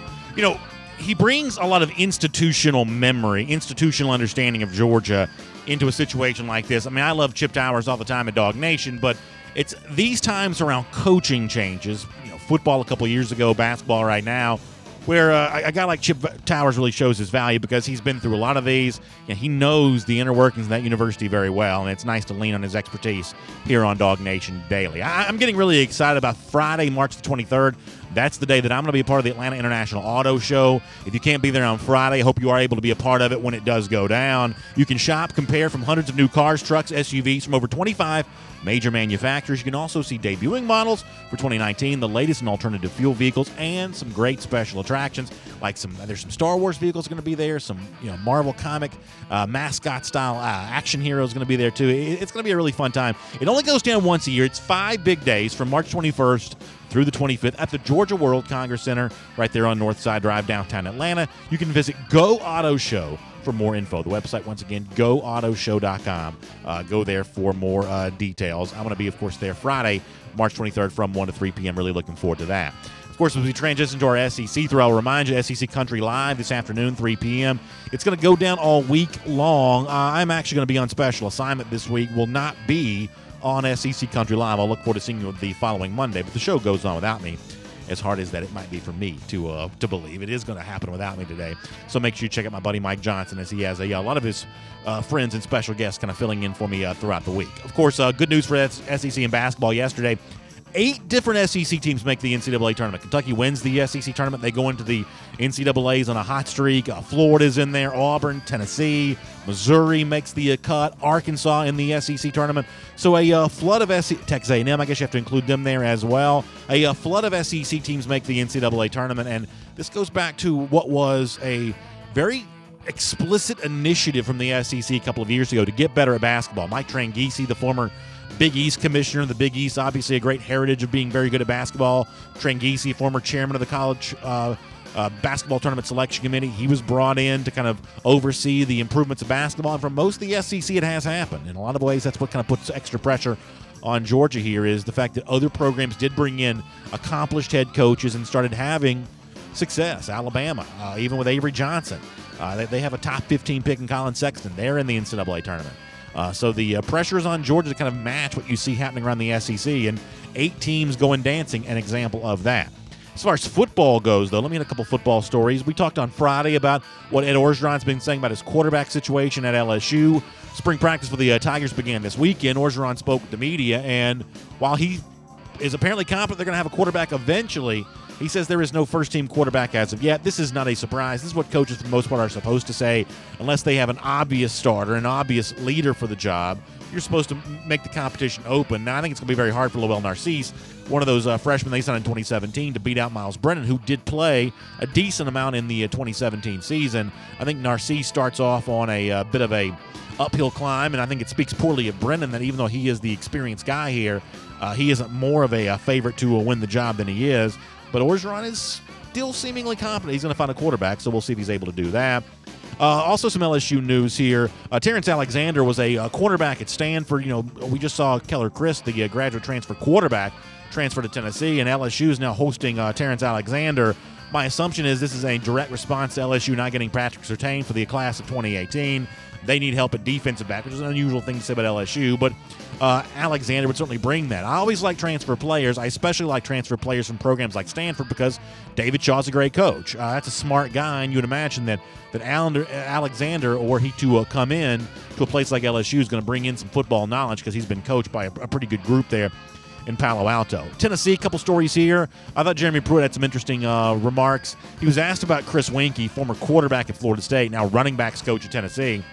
he brings a lot of institutional memory, institutional understanding of Georgia into a situation like this. I mean, I love Chip Towers all the time at DawgNation, but it's these times around coaching changes, football a couple of years ago, basketball right now, where a guy like Chip Towers really shows his value because he's been through a lot of these. He knows the inner workings of that university very well, and it's nice to lean on his expertise here on DawgNation Daily. I'm getting really excited about Friday, March the 23rd. That's the day that I'm going to be a part of the Atlanta International Auto Show. If you can't be there on Friday, I hope you are able to be a part of it when it does go down. You can shop, compare from hundreds of new cars, trucks, SUVs from over 25 major manufacturers. You can also see debuting models for 2019, the latest in alternative fuel vehicles, and some great special attractions like there's some Star Wars vehicles going to be there, some Marvel comic mascot style action heroes going to be there too. It's going to be a really fun time. It only goes down once a year. It's 5 big days from March 21st through the 25th at the Georgia World Congress Center right there on Northside Drive, downtown Atlanta. You can visit Go Auto Show for more info. The website, once again, goautoshow.com. Go there for more details. I'm going to be, of course, there Friday, March 23rd from 1 to 3 p.m. Really looking forward to that. Of course, as we transition to our SEC through, I'll remind you, SEC Country Live this afternoon, 3 p.m. It's going to go down all week long. I'm actually going to be on special assignment this week. Will not be on SEC Country Live. I'll look forward to seeing you the following Monday, but the show goes on without me. As hard as that it might be for me to believe, it is going to happen without me today. So make sure you check out my buddy Mike Johnson, as he has a lot of his friends and special guests kind of filling in for me throughout the week. Of course, good news for SEC in basketball yesterday. 8 different SEC teams make the NCAA tournament. Kentucky wins the SEC tournament. They go into the NCAAs on a hot streak. Florida's in there. Auburn, Tennessee, Missouri makes the cut. Arkansas in the SEC tournament. So a flood of Texas A&M, I guess you have to include them there as well. A flood of SEC teams make the NCAA tournament, and this goes back to what was a very explicit initiative from the SEC a couple of years ago to get better at basketball. Mike Tranghese, the former Big East commissioner. The Big East, obviously a great heritage of being very good at basketball. Tranghese, former chairman of the college basketball tournament selection committee. He was brought in to kind of oversee the improvements of basketball. And for most of the SEC, it has happened. In a lot of ways, that's what kind of puts extra pressure on Georgia here, is the fact that other programs did bring in accomplished head coaches and started having success. Alabama, even with Avery Johnson. They have a top 15 pick in Colin Sexton. They're in the NCAA tournament. So the pressure is on Georgia to kind of match what you see happening around the SEC, and 8 teams going dancing, an example of that. As far as football goes, though, let me hit a couple football stories. We talked on Friday about what Ed Orgeron's been saying about his quarterback situation at LSU. Spring practice for the Tigers began this weekend. Orgeron spoke with the media, and while he is apparently confident they're going to have a quarterback eventually. He says there is no first-team quarterback as of yet. This is not a surprise. This is what coaches, for the most part, are supposed to say. Unless they have an obvious starter, an obvious leader for the job, you're supposed to make the competition open. Now, I think it's going to be very hard for Lowell Narcisse, one of those freshmen they signed in 2017, to beat out Miles Brennan, who did play a decent amount in the 2017 season. I think Narcisse starts off on a bit of a uphill climb, and I think it speaks poorly of Brennan that even though he is the experienced guy here, he isn't more of a favorite to win the job than he is. But Orgeron is still seemingly confident he's going to find a quarterback, so we'll see if he's able to do that. Also, some LSU news here. Terrence Alexander was a cornerback at Stanford. You know, we just saw Keller Chris, the graduate transfer quarterback, transfer to Tennessee, and LSU is now hosting Terrence Alexander. My assumption is this is a direct response to LSU not getting Patrick Surtain for the class of 2018. They need help at defensive back, which is an unusual thing to say about LSU, but Alexander would certainly bring that. I always like transfer players. I especially like transfer players from programs like Stanford because David Shaw's a great coach. That's a smart guy, and you would imagine that Alexander, or he to come in to a place like LSU, is going to bring in some football knowledge because he's been coached by a pretty good group there in Palo Alto. Tennessee, a couple stories here. I thought Jeremy Pruitt had some interesting remarks. He was asked about Chris Weinke, former quarterback at Florida State, now running backs coach at Tennessee.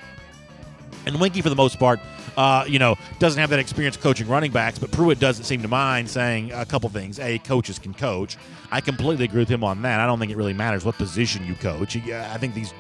And Weinke, for the most part, doesn't have that experience coaching running backs, but Pruitt doesn't seem to mind saying a couple things. A, coaches can coach. I completely agree with him on that. I don't think it really matters what position you coach. I think these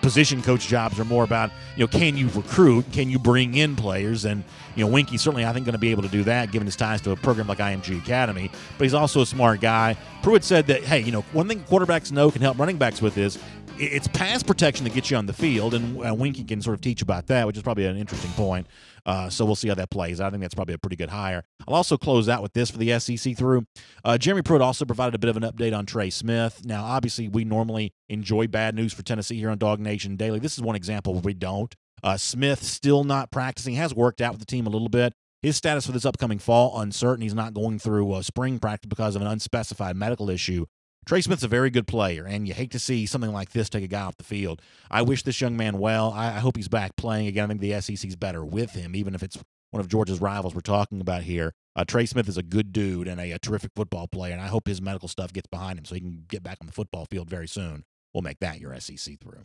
position coach jobs are more about, can you recruit? Can you bring in players? And, Weinke certainly, I think, going to be able to do that given his ties to a program like IMG Academy. But he's also a smart guy. Pruitt said that, hey, one thing quarterbacks know can help running backs with is it's pass protection that gets you on the field, and Weinke can sort of teach about that, which is probably an interesting point. So we'll see how that plays. I think that's probably a pretty good hire. I'll also close out with this for the SEC through. Jeremy Pruitt also provided a bit of an update on Trey Smith. Now, obviously, we normally enjoy bad news for Tennessee here on DawgNation Daily. This is one example where we don't. Smith still not practicing. Has worked out with the team a little bit. His status for this upcoming fall, uncertain. He's not going through spring practice because of an unspecified medical issue. Trey Smith's a very good player, and you hate to see something like this take a guy off the field. I wish this young man well. I hope he's back playing again. I think the SEC's better with him, even if it's one of Georgia's rivals we're talking about here. Trey Smith is a good dude and a terrific football player, and I hope his medical stuff gets behind him so he can get back on the football field very soon. We'll make that your SEC through.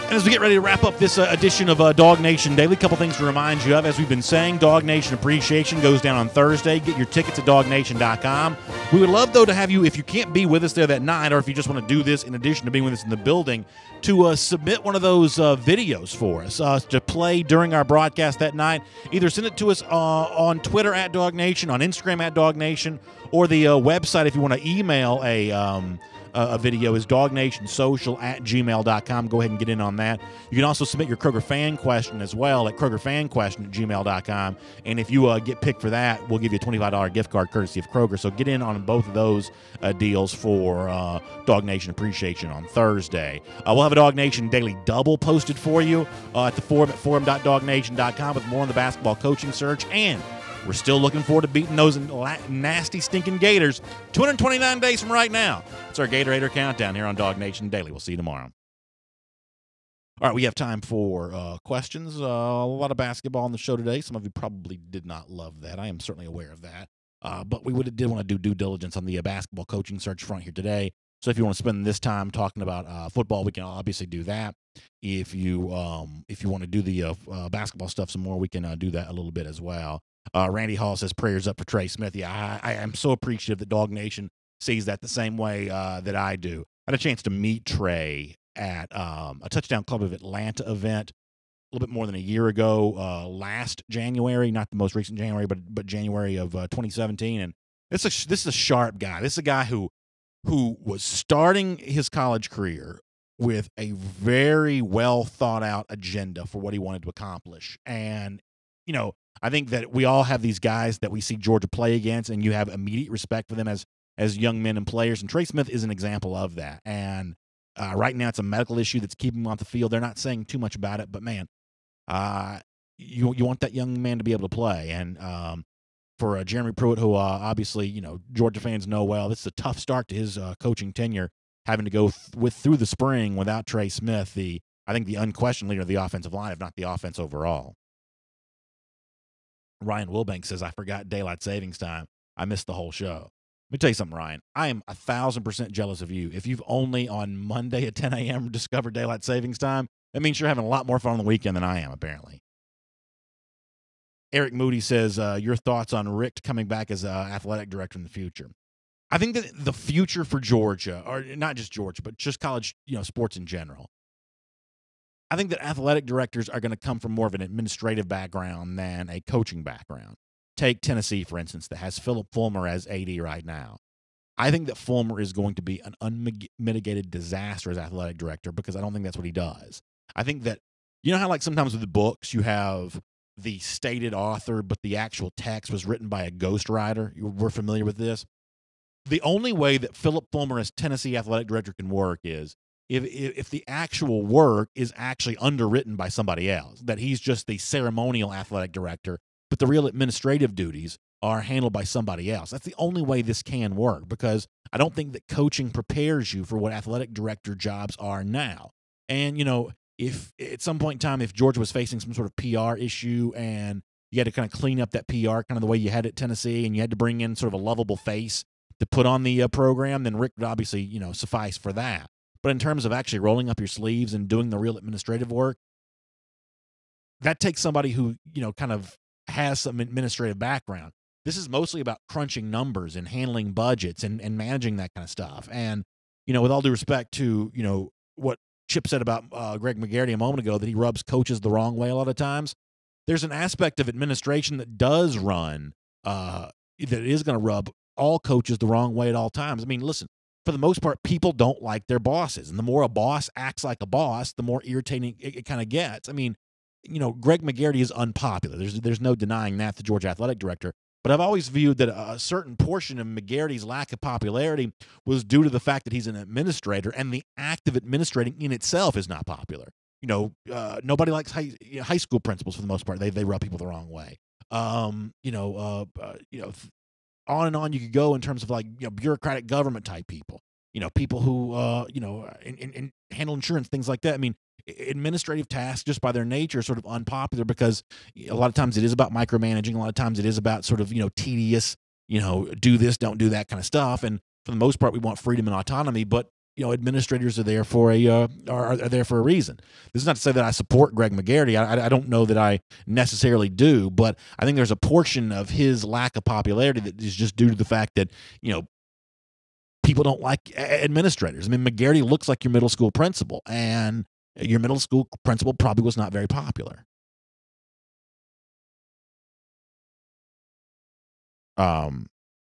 And as we get ready to wrap up this edition of DawgNation Daily, a couple things to remind you of. As we've been saying, DawgNation Appreciation goes down on Thursday. Get your tickets at DawgNation.com. We would love, though, to have you, if you can't be with us there that night, or if you just want to do this in addition to being with us in the building, to submit one of those videos for us to play during our broadcast that night. Either send it to us on Twitter at DawgNation, on Instagram at DawgNation, or the website if you want to email a video is DawgNationSocial@gmail.com. Go ahead and get in on that. You can also submit your Kroger fan question as well at KrogerFanQuestion@gmail.com. And if you get picked for that, we'll give you a $25 gift card courtesy of Kroger. So get in on both of those deals for DawgNation Appreciation on Thursday. We'll have a DawgNation Daily Double posted for you at the forum at forum.DawgNation.com with more on the basketball coaching search. And we're still looking forward to beating those nasty, stinking Gators 229 days from right now. It's our Gatorator Countdown here on DawgNation Daily. We'll see you tomorrow. All right, we have time for questions. A lot of basketball on the show today. Some of you probably did not love that. I am certainly aware of that. But we did want to do due diligence on the basketball coaching search front here today. So if you want to spend this time talking about football, we can obviously do that. If you want to do the basketball stuff some more, we can do that a little bit as well. Randy Hall says prayers up for Trey Smith. Yeah, I am so appreciative that DawgNation sees that the same way that I do. I had a chance to meet Trey at a Touchdown Club of Atlanta event a little bit more than a year ago, last January, not the most recent January, but January of 2017. And this is a sharp guy. This is a guy who was starting his college career with a very well thought out agenda for what he wanted to accomplish. And, I think that we all have these guys that we see Georgia play against, and you have immediate respect for them as young men and players. And Trey Smith is an example of that. And right now it's a medical issue that's keeping him off the field. They're not saying too much about it, but man, you want that young man to be able to play. And for Jeremy Pruitt, who obviously Georgia fans know well, this is a tough start to his coaching tenure, having to go through the spring without Trey Smith, I think the unquestioned leader of the offensive line, if not the offense overall. Ryan Wilbank says, I forgot daylight savings time. I missed the whole show. Let me tell you something, Ryan. I am 1,000% jealous of you. If you've only on Monday at 10 a.m. discovered daylight savings time, that means you're having a lot more fun on the weekend than I am, apparently. Eric Moody says, your thoughts on Richt coming back as athletic director in the future. I think that the future for Georgia, or not just Georgia, but just college, sports in general, I think that athletic directors are going to come from more of an administrative background than a coaching background. Take Tennessee, for instance, that has Philip Fulmer as AD right now. I think that Fulmer is going to be an unmitigated disaster as athletic director because I don't think that's what he does. I think that, how like sometimes with the books you have the stated author, but the actual text was written by a ghostwriter. We're familiar with this. The only way that Philip Fulmer as Tennessee athletic director can work is if the actual work is actually underwritten by somebody else, that he's just the ceremonial athletic director, but the real administrative duties are handled by somebody else. That's the only way this can work, because I don't think that coaching prepares you for what athletic director jobs are now. And, if at some point in time, if Georgia was facing some sort of PR issue and you had to kind of clean up that PR kind of the way you had at Tennessee, and you had to bring in sort of a lovable face to put on the program, then Rick would obviously, suffice for that. But in terms of actually rolling up your sleeves and doing the real administrative work, that takes somebody who, kind of has some administrative background. This is mostly about crunching numbers and handling budgets and managing that kind of stuff. And, with all due respect to, what Chip said about Greg McGarity a moment ago, that he rubs coaches the wrong way a lot of times, there's an aspect of administration that does run, that is going to rub all coaches the wrong way at all times. I mean, listen, for the most part, people don't like their bosses. And the more a boss acts like a boss, the more irritating it kind of gets. I mean, Greg McGarity is unpopular. There's no denying that, the Georgia athletic director. But I've always viewed that a certain portion of McGarity's lack of popularity was due to the fact that he's an administrator, and the act of administrating in itself is not popular. Nobody likes high school principals for the most part. They rub people the wrong way. On and on you could go in terms of bureaucratic government type people. People who and handle insurance, things like that. I mean, administrative tasks just by their nature are sort of unpopular because a lot of times it is about micromanaging. A lot of times it is about sort of, tedious, do this, don't do that kind of stuff. And for the most part, we want freedom and autonomy, but administrators are there for are there for a reason. This is not to say that I support Greg McGarity. I don't know that I necessarily do, but I think there's a portion of his lack of popularity that is just due to the fact that, people don't like administrators. I mean, McGarity looks like your middle school principal, and your middle school principal probably was not very popular.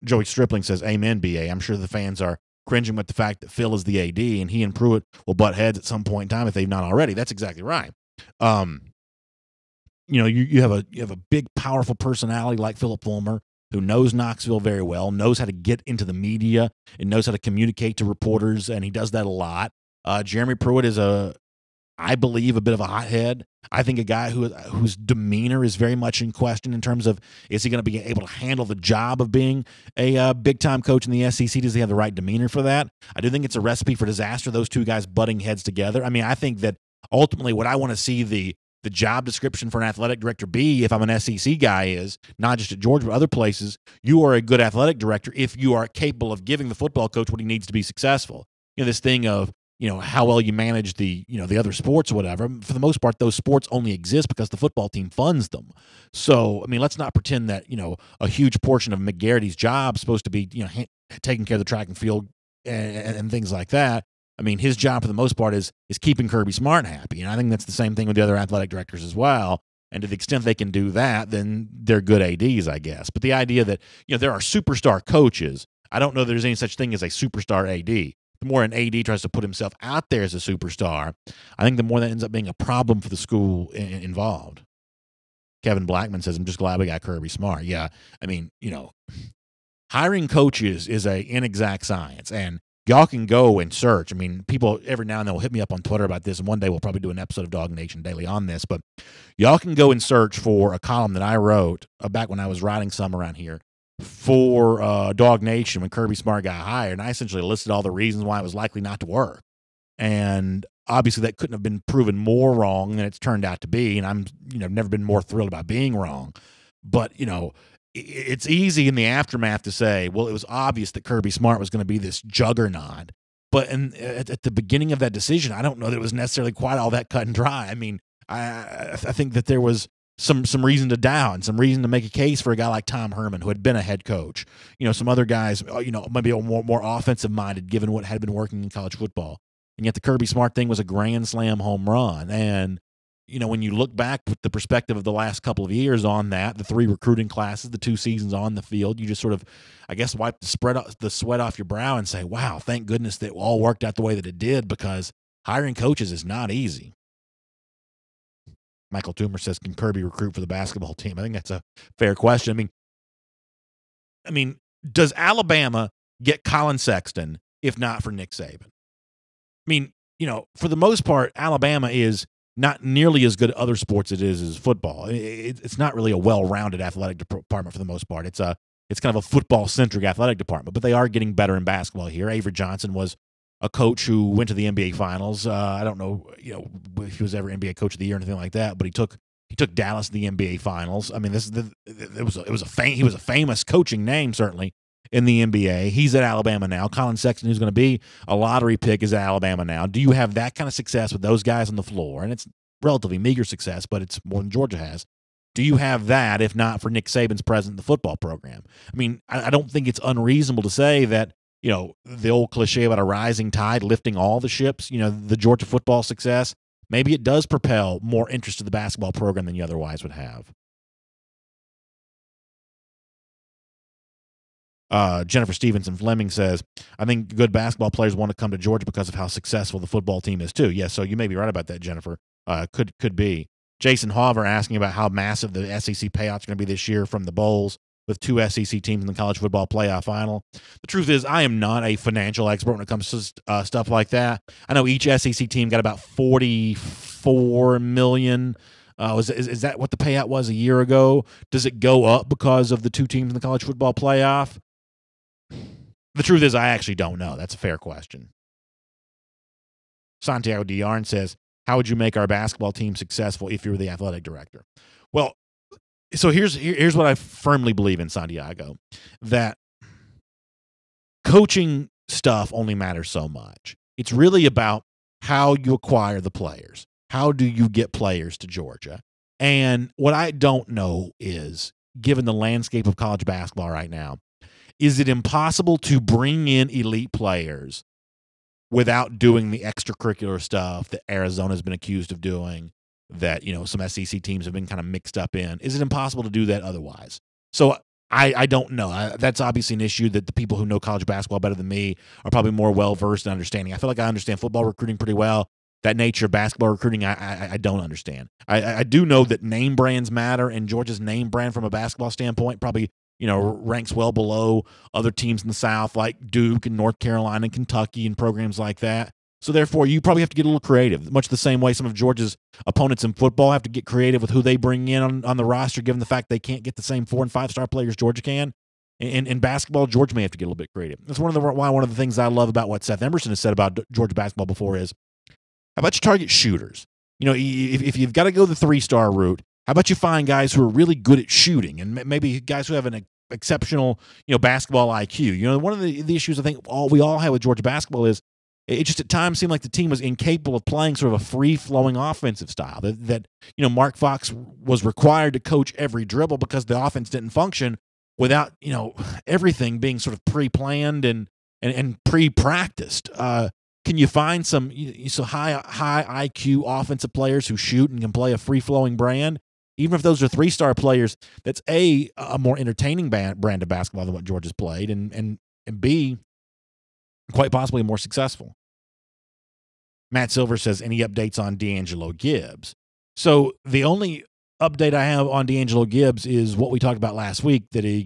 Joey Stripling says, amen, BA. I'm sure the fans are cringing with the fact that Phil is the AD and he and Pruitt will butt heads at some point in time if they've not already. That's exactly right. You have a big, powerful personality like Philip Fulmer, who knows Knoxville very well, knows how to get into the media, and knows how to communicate to reporters, and he does that a lot. Jeremy Pruitt is I believe, a bit of a hothead. I think a guy whose demeanor is very much in question in terms of, is he going to be able to handle the job of being a big-time coach in the SEC? Does he have the right demeanor for that? I do think it's a recipe for disaster, those two guys butting heads together. I mean, I think that ultimately what I want to see the job description for an athletic director be, if I'm an SEC guy, is not just at Georgia but other places, you are a good athletic director if you are capable of giving the football coach what he needs to be successful. This thing of, how well you manage the other sports or whatever. For the most part, those sports only exist because the football team funds them. So, I mean, let's not pretend that, a huge portion of McGarity's job is supposed to be, taking care of the track and field and things like that. I mean, his job for the most part is keeping Kirby Smart happy. And I think that's the same thing with the other athletic directors as well. And to the extent they can do that, then they're good ADs, I guess. But the idea that, there are superstar coaches, I don't know there's any such thing as a superstar AD. The more an AD tries to put himself out there as a superstar, I think the more that ends up being a problem for the school involved. Kevin Blackman says, I'm just glad we got Kirby Smart. Yeah, I mean, hiring coaches is an inexact science, and y'all can go and search. I mean, people every now and then will hit me up on Twitter about this, and one day we'll probably do an episode of DawgNation Daily on this, but y'all can go and search for a column that I wrote back when I was writing some around here for DawgNation when Kirby Smart got hired, and I essentially listed all the reasons why it was likely not to work. And obviously that couldn't have been proven more wrong than it's turned out to be, and I'm never been more thrilled about being wrong. But, it's easy in the aftermath to say, well, it was obvious that Kirby Smart was going to be this juggernaut. But at the beginning of that decision, I don't know that it was necessarily quite all that cut and dry. I mean, I think that there was some reason to doubt and some reason to make a case for a guy like Tom Herman, who had been a head coach. Some other guys, maybe more offensive minded, given what had been working in college football. And yet the Kirby Smart thing was a grand slam home run. And when you look back with the perspective of the last couple of years on that, the 3 recruiting classes, the 2 seasons on the field, you just sort of, I guess, wipe the sweat off your brow and say, wow, thank goodness that it all worked out the way that it did, because hiring coaches is not easy. Michael Toomer says, can Kirby recruit for the basketball team? I think that's a fair question. I mean, does Alabama get Colin Sexton if not for Nick Saban? I mean, for the most part, Alabama is not nearly as good at other sports as football. It's not really a well-rounded athletic department for the most part. It's kind of a football-centric athletic department, but they are getting better in basketball here. Avery Johnson was a coach who went to the NBA Finals. I don't know, if he was ever NBA Coach of the Year or anything like that, but he took Dallas to the NBA Finals. I mean, he was a famous coaching name, certainly, in the NBA. He's at Alabama now. Colin Sexton, who's going to be a lottery pick, is at Alabama now. Do you have that kind of success with those guys on the floor? And it's relatively meager success, but it's more than Georgia has. Do you have that if not for Nick Saban's presence in the football program? I mean, I don't think it's unreasonable to say that, the old cliche about a rising tide lifting all the ships, the Georgia football success, maybe it does propel more interest to the basketball program than you otherwise would have. Jennifer Stevenson Fleming says, I think good basketball players want to come to Georgia because of how successful the football team is too. Yes, so you may be right about that, Jennifer. Could be. Jason Hauver asking about how massive the SEC payouts are going to be this year from the bowls with 2 SEC teams in the college football playoff final. The truth is, I am not a financial expert when it comes to stuff like that. I know each SEC team got about $44 million. Is that what the payout was a year ago? Does it go up because of the 2 teams in the college football playoff? The truth is, I actually don't know. That's a fair question. Santiago Diarn says, how would you make our basketball team successful if you were the athletic director? Well, so here's what I firmly believe in, Santiago, that coaching stuff only matters so much. It's really about how you acquire the players. How do you get players to Georgia? And what I don't know is, given the landscape of college basketball right now, is it impossible to bring in elite players without doing the extracurricular stuff that Arizona's been accused of doing, that some SEC teams have been kind of mixed up in? Is it impossible to do that otherwise? So I don't know. That's obviously an issue that the people who know college basketball better than me are probably more well-versed in understanding. I feel like I understand football recruiting pretty well. That nature of basketball recruiting, I don't understand. I do know that name brands matter, and Georgia's name brand from a basketball standpoint probably ranks well below other teams in the South like Duke and North Carolina and Kentucky and programs like that. So therefore, you probably have to get a little creative, much the same way some of Georgia's opponents in football have to get creative with who they bring in on the roster, given the fact they can't get the same 4- and 5-star players Georgia can. In basketball, Georgia may have to get a little bit creative. That's one of the things I love about what Seth Emerson has said about Georgia basketball before is, how about you target shooters? If you've got to go the 3-star route, how about you find guys who are really good at shooting, and maybe guys who have an exceptional, basketball IQ. One of the issues I think we all have with Georgia basketball is it just at times seemed like the team was incapable of playing sort of a free-flowing offensive style. That Mark Fox was required to coach every dribble because the offense didn't function without everything being sort of pre-planned and pre-practiced. Can you find some high IQ offensive players who shoot and can play a free-flowing brand? Even if those are 3-star players, that's a more entertaining brand of basketball than what Georgia's played, and B, quite possibly more successful. Matt Silver says, any updates on D'Angelo Gibbs? So the only update I have on D'Angelo Gibbs is what we talked about last week, that he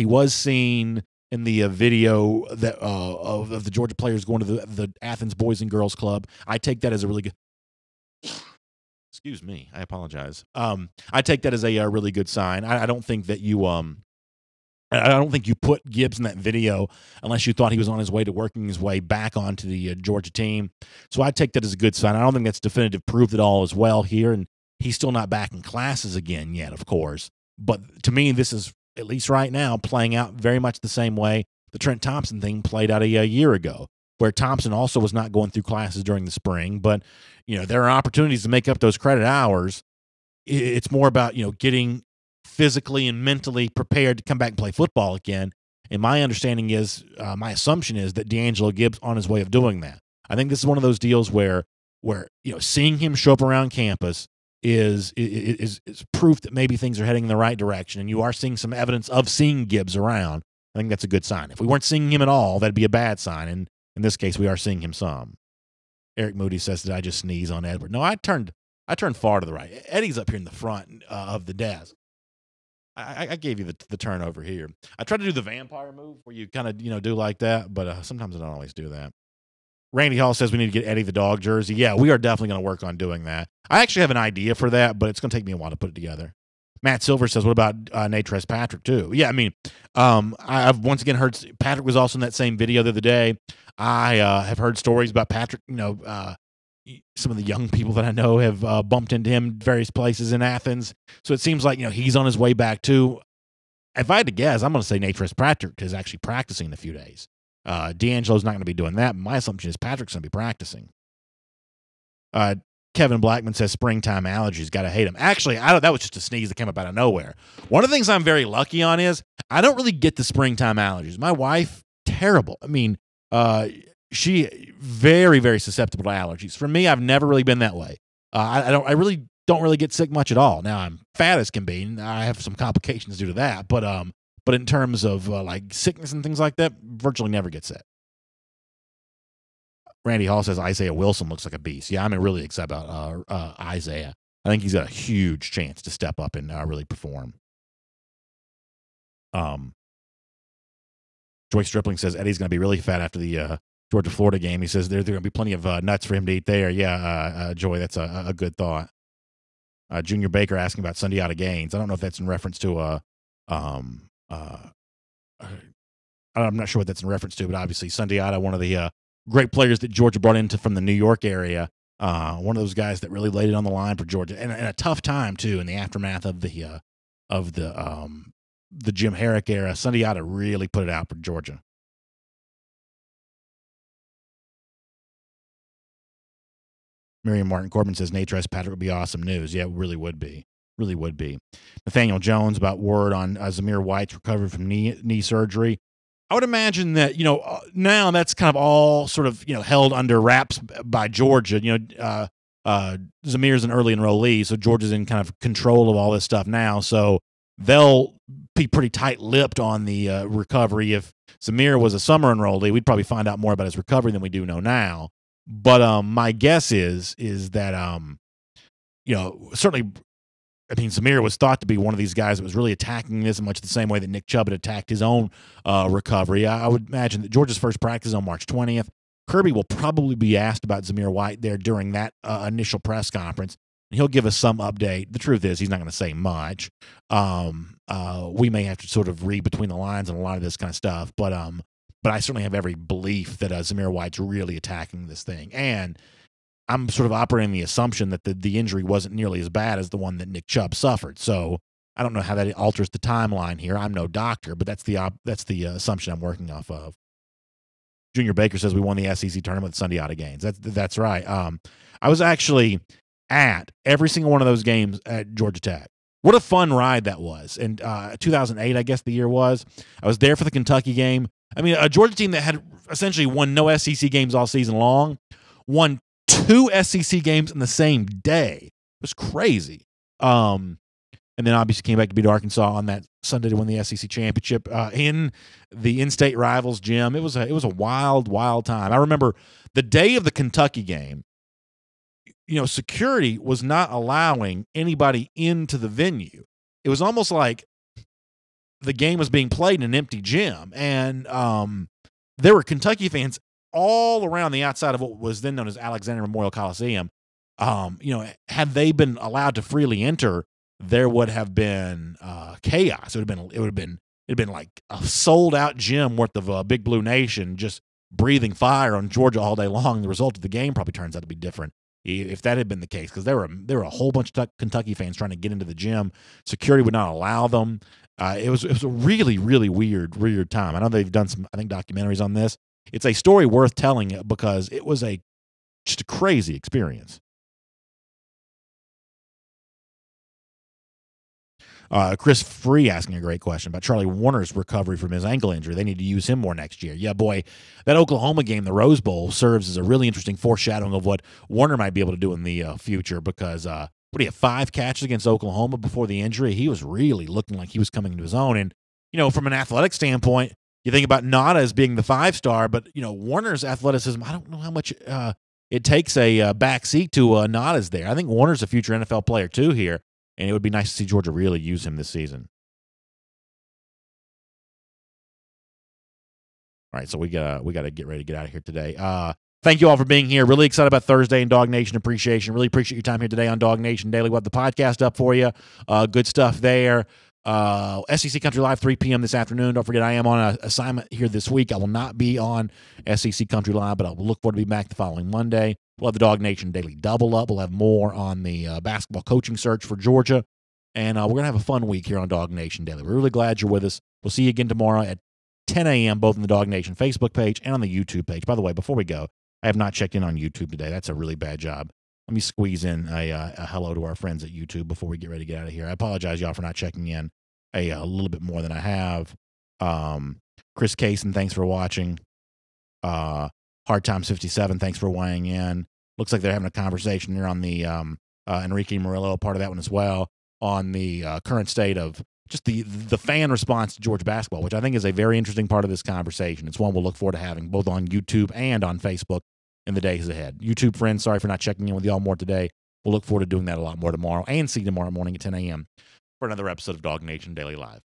was seen in the video that of the Georgia players going to the Athens Boys and Girls Club. I take that as a really good... Excuse me, I apologize. I take that as a really good sign. I don't think that I don't think you put Gibbs in that video unless you thought he was on his way to working his way back onto the Georgia team. So I take that as a good sign. I don't think that's definitive proof that all is well here, and he's still not back in classes again yet, of course. But to me, this is, at least right now, playing out very much the same way the Trent Thompson thing played out a year ago, where Thompson also was not going through classes during the spring. But, there are opportunities to make up those credit hours. It's more about, getting physically and mentally prepared to come back and play football again. And my understanding is, my assumption is that D'Angelo Gibbs on his way of doing that. I think this is one of those deals where seeing him show up around campus is proof that maybe things are heading in the right direction, and you are seeing some evidence of seeing Gibbs around. I think that's a good sign. If we weren't seeing him at all, that'd be a bad sign, and in this case, we are seeing him some. Eric Moody says, did I just sneeze on Edward? No, I turned far to the right. Eddie's up here in the front of the desk. I gave you the turn over here. I tried to do the vampire move where you kind of, do like that, but sometimes I don't always do that. Randy Hall says we need to get Eddie the dog jersey. Yeah, we are definitely going to work on doing that. I actually have an idea for that, but it's going to take me a while to put it together. Matt Silver says, what about Natrez Patrick, too? Yeah, I mean, I've once again heard Patrick was also in that same video the other day. I have heard stories about Patrick, some of the young people that I know have bumped into him various places in Athens. So it seems like, he's on his way back, too. If I had to guess, I'm going to say Natrez Patrick is actually practicing in a few days. D'Angelo's not going to be doing that. My assumption is Patrick's going to be practicing. Kevin Blackman says springtime allergies. Got to hate them. Actually, that was just a sneeze that came up out of nowhere. One of the things I'm very lucky on is I don't really get the springtime allergies. My wife, terrible. I mean, she very, very susceptible to allergies. For me, I've never really been that way. I really don't really get sick much at all. Now, I'm fat as can be, and I have some complications due to that. But in terms of like sickness and things like that, virtually never get sick. Randy Hall says Isaiah Wilson looks like a beast. Yeah, I'm really excited about Isaiah. I think he's got a huge chance to step up and really perform. Joyce Stripling says Eddie's going to be really fat after the Georgia-Florida game. He says there's going to be plenty of nuts for him to eat there. Yeah, Joy, that's a good thought. Junior Baker asking about Sundiata Gaines. I don't know if that's in reference to I'm not sure what that's in reference to, but obviously Sundiata, one of the great players that Georgia brought in from the New York area. One of those guys that really laid it on the line for Georgia, and a tough time too in the aftermath of the Jim Herrick era. Sundiata really put it out for Georgia. Miriam Martin Corbin says Natrez Patrick would be awesome news. Yeah, it really would be. Really would be. Nathaniel Jones about word on Zamir White's recovery from knee surgery. I would imagine that, now that's kind of all sort of, held under wraps by Georgia. Zamir's an early enrollee, so Georgia's in kind of control of all this stuff now. So they'll be pretty tight-lipped on the recovery. If Zamir was a summer enrollee, we'd probably find out more about his recovery than we do know now. But my guess is that, certainly, Zamir was thought to be one of these guys that was really attacking this in much the same way that Nick Chubb had attacked his own recovery. I would imagine that Georgia's first practice is on March 20th. Kirby will probably be asked about Zamir White there during that initial press conference, and he'll give us some update. The truth is he's not going to say much. We may have to sort of read between the lines on a lot of this kind of stuff, but I certainly have every belief that Zamir White's really attacking this thing. And I'm sort of operating the assumption that the injury wasn't nearly as bad as the one that Nick Chubb suffered. So I don't know how that alters the timeline here. I'm no doctor, but that's the assumption I'm working off of. Junior Baker says we won the SEC tournament with Sundiata Gaines. That's right. I was actually at every single one of those games at Georgia Tech. What a fun ride that was. And 2008, I guess the year was. I was there for the Kentucky game. I mean, a Georgia team that had essentially won no SEC games all season long, won 2 SEC games in the same day. It was crazy. And then obviously came back to beat Arkansas on that Sunday to win the SEC championship in the in-state rivals gym. It was a wild, wild time. I remember the day of the Kentucky game, security was not allowing anybody into the venue. It was almost like the game was being played in an empty gym. And there were Kentucky fans all around the outside of what was then known as Alexander Memorial Coliseum. Had they been allowed to freely enter, there would have been chaos. It would have been like a sold out gym worth of Big Blue Nation just breathing fire on Georgia all day long. The result of the game probably turns out to be different. if that had been the case, because there were a whole bunch of Kentucky fans trying to get into the gym. Security would not allow them. It was a really, really weird time. I know they've done some, I think, documentaries on this. It's a story worth telling because it was just a crazy experience. Chris Free asking a great question about Charlie Warner's recovery from his ankle injury. They need to use him more next year. Yeah, boy, that Oklahoma game, the Rose Bowl, serves as a really interesting foreshadowing of what Warner might be able to do in the future because, what do you have, 5 catches against Oklahoma before the injury? He was really looking like he was coming into his own. And, from an athletic standpoint, you think about Nada as being the 5-star, but, Warner's athleticism, I don't know how much it takes a backseat to Nada's there. I think Warner's a future NFL player, too, here. And it would be nice to see Georgia really use him this season. All right, so we got to get ready to get out of here today. Thank you all for being here. Really excited about Thursday and DawgNation Appreciation. Really appreciate your time here today on DawgNation Daily. We'll have the podcast up for you. Good stuff there. SEC Country Live, 3 p.m. this afternoon. Don't forget, I am on an assignment here this week. I will not be on SEC Country Live, but I will look forward to being back the following Monday. We'll have the DawgNation Daily Double Up. We'll have more on the basketball coaching search for Georgia. And we're going to have a fun week here on DawgNation Daily. We're really glad you're with us. We'll see you again tomorrow at 10 a.m., both on the DawgNation Facebook page and on the YouTube page. By the way, before we go, I have not checked in on YouTube today. That's a really bad job. Let me squeeze in a hello to our friends at YouTube before we get ready to get out of here. I apologize, y'all, for not checking in a little bit more than I have. Chris Kaysen, thanks for watching. Hard Times 57, thanks for weighing in. Looks like they're having a conversation there on the Enrique Murillo, part of that one as well, on the current state of just the fan response to Georgia basketball, which I think is a very interesting part of this conversation. It's one we'll look forward to having both on YouTube and on Facebook in the days ahead. YouTube friends, sorry for not checking in with y'all more today. We'll look forward to doing that a lot more tomorrow and see you tomorrow morning at 10 a.m. for another episode of DawgNation Daily Live.